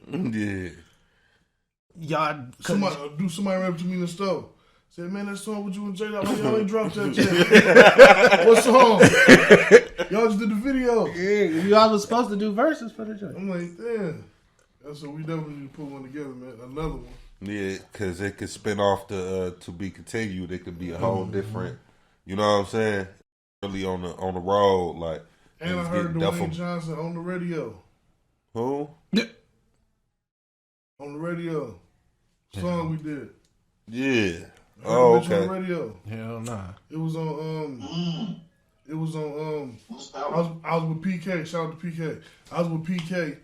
Yeah. Somebody ran up to me in the store. Said, man, that song with you and J-Dot, like, y'all ain't dropped that yet. What song? Y'all just did the video. Yeah, y'all was supposed to do verses for the joint. I'm like, damn. So we definitely need to put one together, man. Another one. Yeah, because it could spin off the to be continued. It could be a whole different, you know what I'm saying? Really on the road, like. And I heard Dwayne Johnson on the radio. Who? On the radio. Song we did. Yeah. Oh, okay. On the radio. Hell nah. It was on I was with PK. Shout out to PK. I was with PK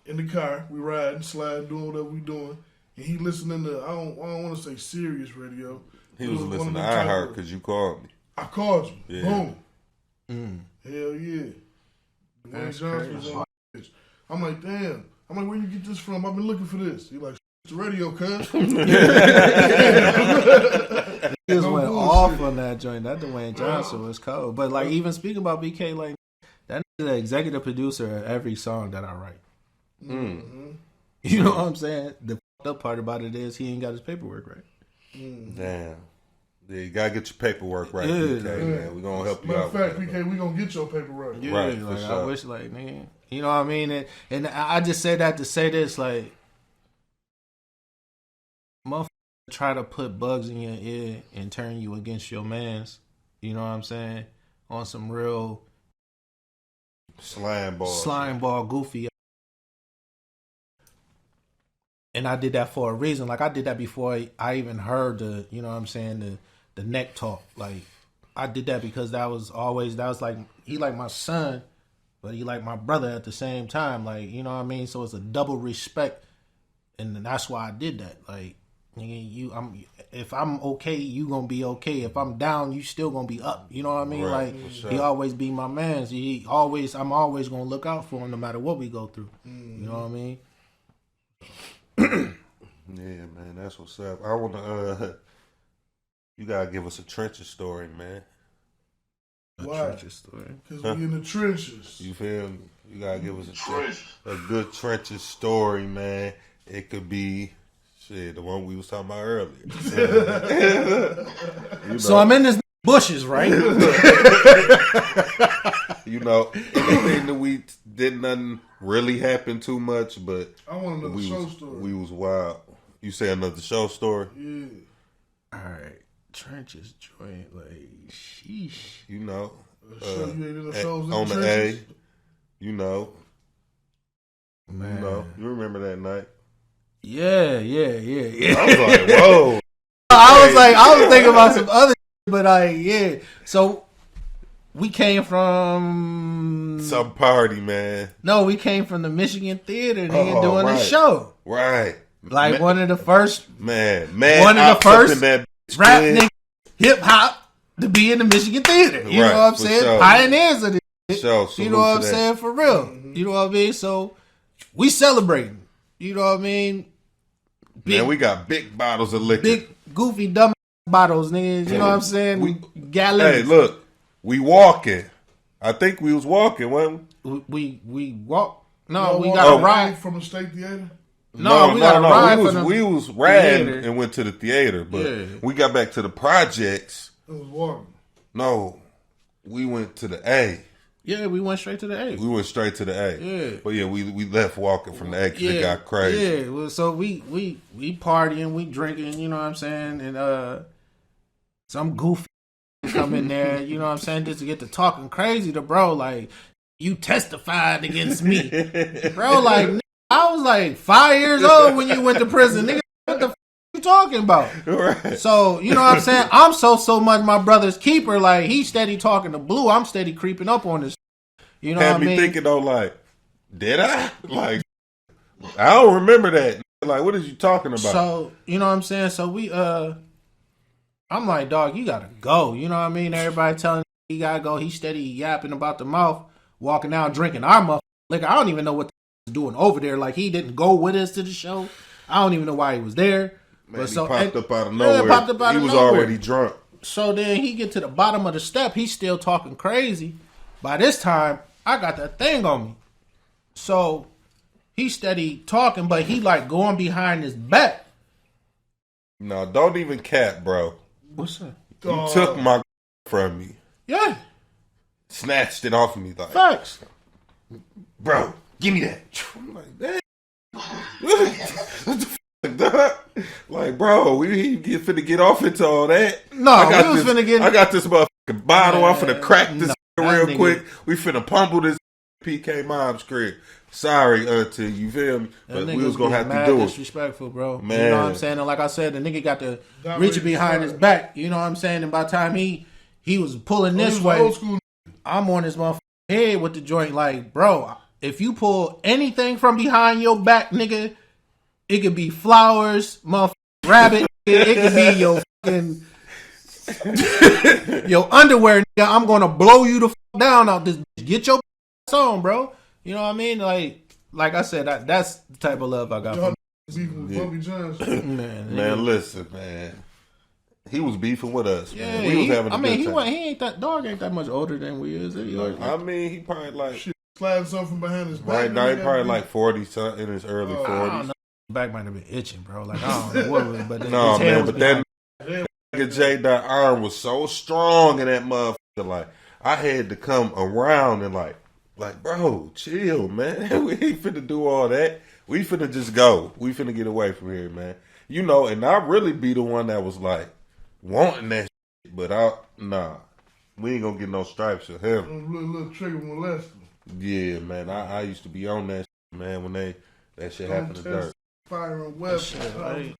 in the car. We riding, sliding, doing whatever we doing, and he listening to I don't want to say Sirius radio. He was listening to iHeart because you called me. I called you. Yeah. Boom. Hell yeah. Dwayne Johnson was on my bitch. I'm like, damn. I'm like, where you get this from? I've been looking for this. He like, it's the radio, cuz. He just went off on that joint. That Dwayne Johnson was cold. But like, even speaking about BK, like that is the executive producer of every song that I write. Mm. You know what I'm saying? The fucked up part about it is he ain't got his paperwork right. Damn. Yeah, you gotta get your paperwork right, PK, man. We're gonna help you out. Matter of fact, PK, we gonna get your paperwork. Yeah, right, like, for sure. I wish, like, man, you know what I mean? And I just say that to say this, like, motherfuckers try to put bugs in your ear and turn you against your mans. You know what I'm saying? On some real slime ball, goofy. And I did that for a reason. Like, I did that before I even heard the, you know what I'm saying, the neck talk. Like, I did that because that was like, he like my son, but he like my brother at the same time. Like, you know what I mean? So it's a double respect. And that's why I did that. Like, nigga, if I'm okay, you gonna be okay. If I'm down, you still gonna be up. You know what I mean? Right, like, sure. He always be my man. I'm always gonna look out for him no matter what we go through. You know what I mean? Yeah, man, that's what's up. I wanna you gotta give us a trenches story, man. Why? Trenches story. Because we in the trenches. You feel me? You gotta give us a good trenches story, man. It could be Shit, the one we was talking about earlier. You know, So I'm in this bushes, right? you know, anything that we did nothing really happen too much, but I want another show was, story. we was wild. You say another show story? Yeah. All right, Trenches joint, like sheesh. You know, Show you ain't in the shows in on the trenches. A. You know, Man. you know, you remember that night? Yeah. I was like, whoa. I was thinking about some other, but yeah. So we came from Some party, man. No, we came from the Michigan Theater, nigga, Oh, doing right. a show. Right. Like Man, one of the first one one of the first that rap did. nigga hip hop to be in the Michigan Theater. You Right, know what I'm for saying? sure. Pioneers of this shit. Sure, You know what I'm salute to that. saying? For real. You know what I mean? So we celebrating. You know what I mean? Man, we got big bottles of liquor. Big goofy dumb bottles, nigga. You know what I'm saying? Gallons. Hey, look, we walking. I think we was walking, wasn't we? We walk. No, Y'all we walk got a away ride. from the State Theater. No, we got a ride we was, from the we was riding theater. and went to the theater, but Yeah. we got back to the projects. It was walking. No, we went to the A. Yeah, we went straight to the A. We went straight to the A. Yeah. But yeah, we left walking from the A because it got crazy. Yeah, well, so we partying, we drinking, you know what I'm saying, and some goofy come in there, you know what I'm saying, just to get to talking crazy to bro, like, you testified against me, bro, like, I was like 5 years old when you went to prison, nigga. What the f you talking about? Right. So you know what I'm saying. I'm so much my brother's keeper. Like he steady talking to Blue. I'm steady creeping up on this. You know Had what I me mean? thinking though, like, did I? Like, I don't remember that. Like, what is you talking about? So you know what I'm saying. So we I'm like, dog, you gotta go. You know what I mean? Everybody telling him he gotta go. He steady yapping about the mouth, walking out drinking our motherfucking liquor. I don't even know what the he's doing over there. Like he didn't go with us to the show. I don't even know why he was there. Man, But he so popped up out of yeah, nowhere. popped up out he of was nowhere. already drunk. So then he get to the bottom of the step. He's still talking crazy. By this time, I got that thing on me. So he steady talking, but he like going behind his back. No, don't even cap, bro. What's that? You took my from me. Yeah, Snatched it off of me. Like, facts. bro, give me that. I'm like, man. What the fuck, dog? Like, bro, we finna get off into all that. No, we was finna get- I got this motherfucking bottle. I'm finna crack this No, real that nigga- quick. We finna pummel this PK mom's crib. Sorry, auntie, you feel me? That But we nigga was gonna have mad to do it. disrespectful, bro. You Man. know what I'm saying? And like I said, the nigga got the Got reach ready behind to his slide. back. You know what I'm saying? And by the time he was pulling This this was way, old school. I'm on his motherfucking head with the joint. Like, bro, if you pull anything from behind your back, nigga, it could be flowers, motherfucking rabbit. It could be your fucking your underwear, nigga. I'm gonna blow you the fuck down out this. Get your ass on, bro. You know what I mean? Like I said, that's the type of love I got Y'all from beefing with Bumpy Johnson. man. Man, listen, man. He was beefing with us. Yeah, Man. We was having a good he time. ain't that dog ain't that much older than we is. He I mean, he probably like Shit, sliding something from behind his back. right now. He nigga, probably that like 40 something in his early Oh, I don't 40s. know. Back might have been itching, bro. Like I don't know what it was, but No, his hand man, was but that Damn. nigga J. Dot arm was so strong in that motherfucker. Like, I had to come around and like, bro, chill, man. We ain't finna do all that. We finna just go. We finna get away from here, man. You know, and I really be the one that was like wanting that shit, but nah, we ain't gonna get no stripes with him. little trigger molester. Yeah, man, I used to be on that shit, man, when that shit happened to Dirt. Fire and weapons. shit, like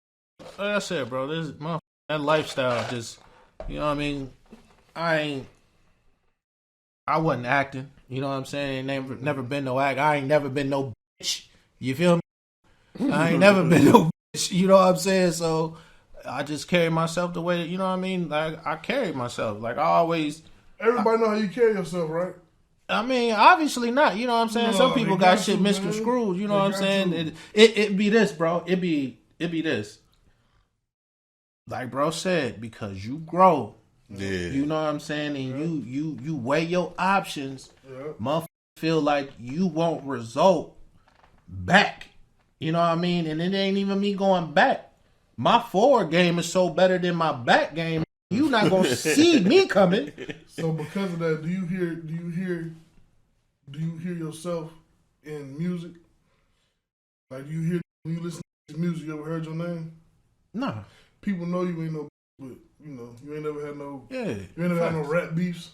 I said, bro, that lifestyle just, you know what I mean? I wasn't acting. You know what I'm saying? Ain't never been no act. I ain't never been no bitch. You feel me? I ain't never been no bitch. You know what I'm saying? So I just carry myself the way that, you know what I mean? Like I carry myself. Like I always. Everybody know how you carry yourself, right? I mean, obviously not. You know what I'm saying? No, Some people they got got shit to, man. misconstrued. You know They what I'm got saying? to. It be this, bro. It be this. Like bro said, because you grow. Yeah. You know what I'm saying? And you weigh your options. Yeah. Motherfuckers feel like you won't result back. You know what I mean? And it ain't even me going back. my forward game is so better than my back game. You not gonna see me coming. So because of that, do you hear yourself in music? Like, do you hear when you listen to music? You ever heard your name? No. People know you ain't no, but you ain't never had no. Yeah. You ain't never had no rap beefs.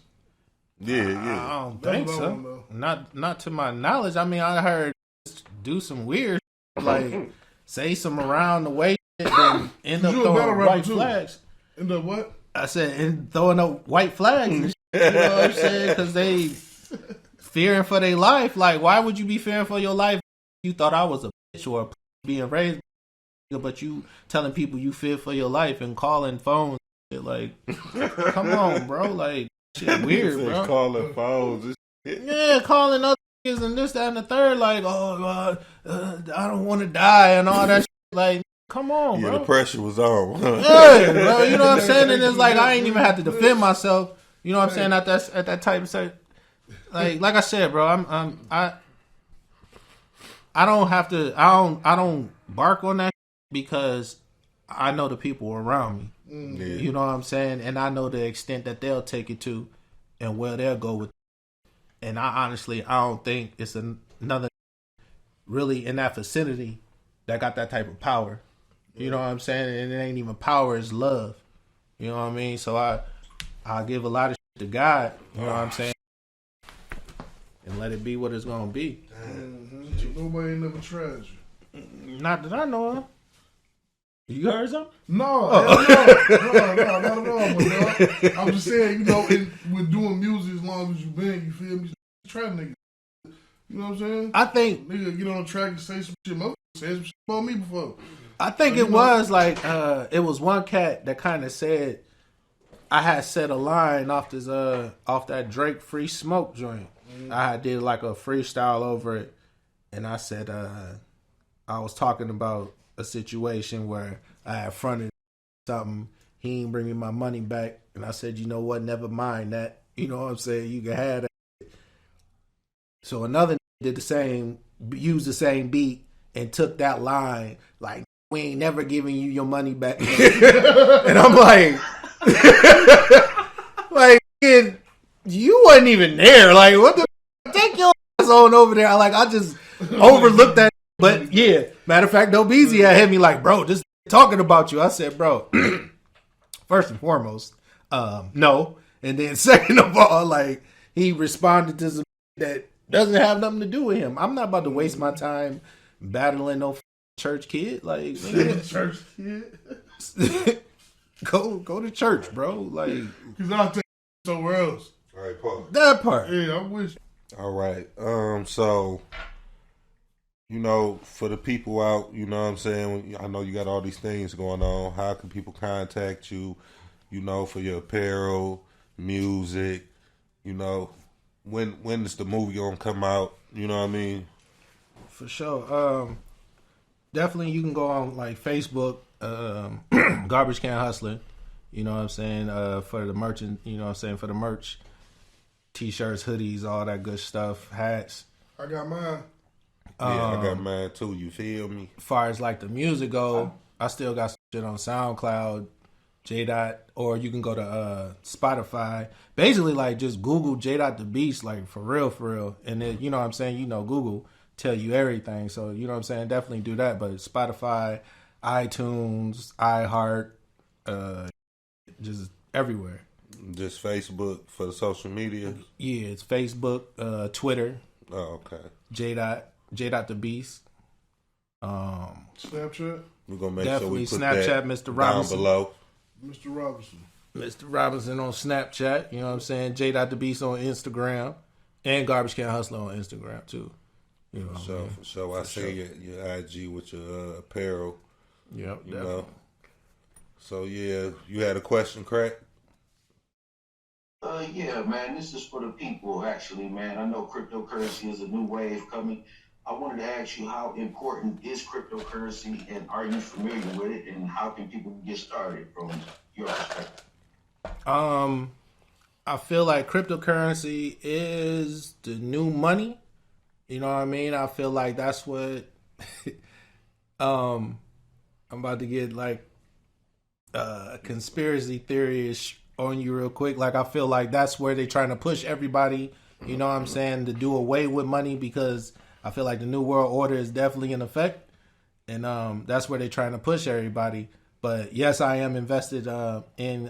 Yeah. I don't That's think what I so. wanna know. Not to my knowledge. I mean, I heard do some weird like say some around the way shit and end up You a battle throwing rapper white too. flags. End up what? I said, and throwing up white flags and shit, you know what I'm saying? Because they fearing for their life. Like, why would you be fearing for your life? You thought I was a bitch or being raised, but you telling people you fear for your life and calling phones. Shit, like, come on, bro. Like, shit weird, bro. Calling phones. And shit. Yeah, calling other niggas and this, that, and the third. Like, I don't want to die and all that shit. Like, come on, Yeah, bro. the pressure was on. Yeah, bro. You know what I'm saying? And it's like I ain't even have to defend myself. You know what I'm saying? At that type of say, like I said, bro. I don't have to. I don't bark on that because I know the people around me. Yeah. You know what I'm saying? And I know the extent that they'll take it to, and where they'll go with. And I don't think it's another really in that vicinity that got that type of power. You know what I'm saying? And it ain't even power, it's love. You know what I mean? So I give a lot of shit to God. You know what I'm saying? And let it be what it's gonna be. Mm-hmm. So nobody ain't never tried you. Not that I know of. You heard something? No, not at all, my dog. I'm just saying, with doing music as long as you been, you feel me? Try niggas. You know what I'm saying? I think Nigga get on the track and say some shit. Motherfucker said some shit about me before. I think it was like it was one cat that kind of said I had said a line off this off that Drake Free Smoke joint. I did like a freestyle over it, and I said I was talking about a situation where I had fronted something. He ain't bring me my money back, and I said, you know what? Never mind that. You know what I'm saying? You can have that. So another did the same, used the same beat, and took that line like, we ain't never giving you your money back. And I'm like, kid, you wasn't even there. Like, what the take your ass on over there? Like, I just overlooked that. But yeah, matter of fact, Jdotthebeast had hit me like, bro, just talking about you. I said, bro, first and foremost, no. And then second of all, like, he responded to some that doesn't have nothing to do with him. I'm not about to waste my time battling no church kid. Like, Church kid. go to church, bro. Like, Because I'll take somewhere else. All right, Paul. that part. Yeah, I wish. All right. So, for the people out, you know what I'm saying? I know you got all these things going on. How can people contact you, for your apparel, music, when is the movie going to come out? You know what I mean? For sure. Definitely you can go on like Facebook, GarbageCanHustler. You know what I'm saying? For the merchant, for the merch, t-shirts, hoodies, all that good stuff, hats. I got mine. Yeah, I got mine too. You feel me? As far as like the music go, I still got some shit on SoundCloud, Jdot, or you can go to Spotify. Basically, like just Google Jdotthebeast, like for real. And then, you know what I'm saying? Google tell you everything. So, you know what I'm saying? Definitely do that. But Spotify, iTunes, iHeart, just everywhere. Just Facebook for the social media? Yeah, it's Facebook, Twitter. Oh, okay. Jdotthebeast. Snapchat. We're going to make sure Definitely we put Snapchat, that Mr. down Robinson. below. Mr. Robinson. Mr. Robinson on Snapchat. You know what I'm saying? Jdotthebeast on Instagram. And GarbageCanHustler on Instagram, too. You know For sure. I see your IG with your apparel. Yep, You definitely. know. So, yeah, you had a question, Crack? Yeah, man, this is for the people, actually, man. I know cryptocurrency is a new wave coming. I wanted to ask you, how important is cryptocurrency, and are you familiar with it, and how can people get started from your perspective? I feel like cryptocurrency is the new money. You know what I mean? I feel like that's what I'm about to get like conspiracy theory on you real quick. Like, I feel like that's where they're trying to push everybody, you know what I'm saying, to do away with money, because I feel like the New World Order is definitely in effect. And that's where they're trying to push everybody. But yes, I am invested in,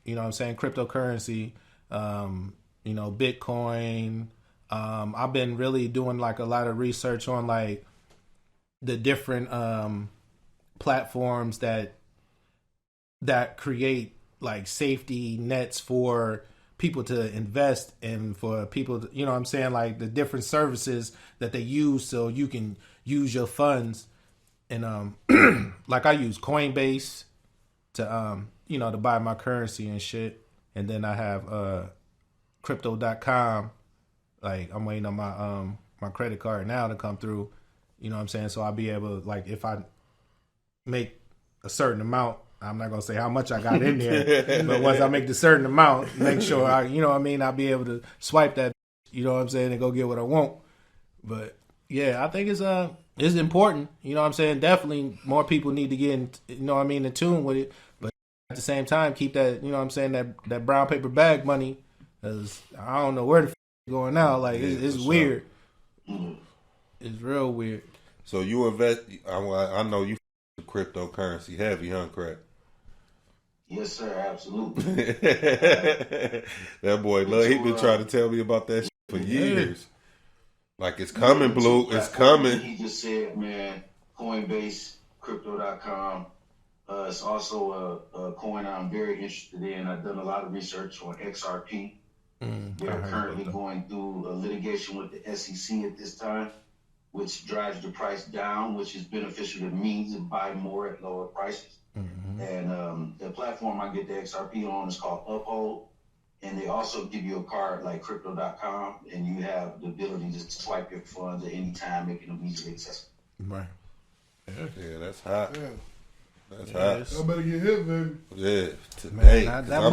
you know what I'm saying, cryptocurrency, you know, Bitcoin. I've been really doing like a lot of research on like the different platforms that create like safety nets for people to invest and for people to, you know what I'm saying, like the different services that they use so you can use your funds. And like I use Coinbase to you know, to buy my currency and shit. And then I have crypto.com. Like I'm waiting on my my credit card now to come through. You know what I'm saying? So I'll be able to, like, if I make a certain amount, I'm not gonna say how much I got in there, but once I make the certain amount, make sure I, you know what I mean, I'll be able to swipe that, you know what I'm saying, and go get what I want. But yeah, I think it's important. You know what I'm saying? Definitely more people need to get in, you know what I mean, in tune with it. But at the same time, keep that, you know what I'm saying, that brown paper bag money, because I don't know where the going now. Like it's weird. Sure. It's real weird. So you invest? I know you cryptocurrency heavy, huh, Craig? Yes, sir. Absolutely. That boy, look, he been trying to tell me about that shit for years. Like it's coming, Blue. It's coming. He just said, man, Coinbase, crypto.com. It's also a coin I'm very interested in. I've done a lot of research on XRP. They're currently going through a litigation with the SEC at this time, which drives the price down, which is beneficial to me to buy more at lower prices. And the platform I get the XRP on is called Uphold. And they also give you a card like crypto.com, and you have the ability to swipe your funds at any time, making them easily accessible. Right. Yeah, that's hot. Yeah. That's hot. Y'all better get hit, baby. Yeah, today. Man, that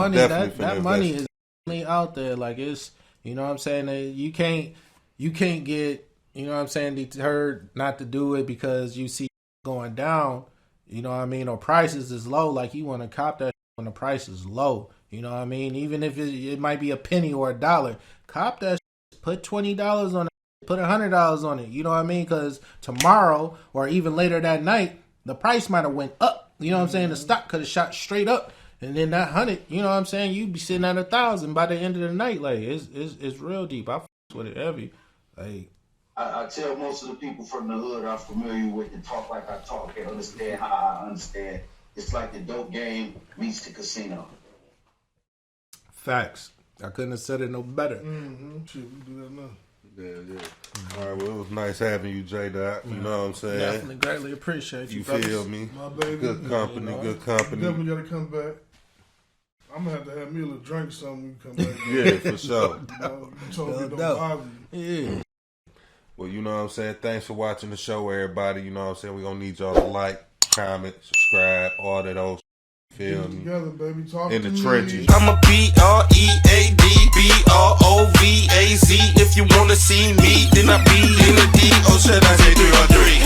money is definitely out there. Like it's, you know what I'm saying, you can't get, you know what I'm saying, deterred not to do it because you see going down, you know what I mean, or prices is low. Like you want to cop that when the price is low. You know what I mean? Even if it might be a penny or $1, cop that shit. Put $20 on it. Put $100 on it. You know what I mean? Because tomorrow or even later that night, the price might have went up. You know what I'm saying? The stock could have shot straight up. And then that 100, you know what I'm saying? You'd be sitting at 1,000 by the end of the night. Like, it's real deep. I f*** with it heavy. Like, I tell most of the people from the hood I'm familiar with to talk like I talk. They understand how I understand. It's like the dope game meets the casino. Facts. I couldn't have said it no better. Shit, we do that now. Yeah. All right, well, it was nice having you, J-Dot. You know what I'm saying? Definitely greatly appreciate you, You brothers. feel me? My baby. Good company, good company. Definitely got to come back. I'm going to have me a little drink or something when you come back. Yeah, for sure. You told me don't bother you. Yeah. Well, you know what I'm saying? Thanks for watching the show, everybody. You know what I'm saying? We're going to need y'all to like, comment, subscribe, all that old feel me? Together, baby. Talk in to the me. trenches. I'm a BREAD, BROVAZ. If you wanna see me, then I be in the D. Or should I say 3 or 3?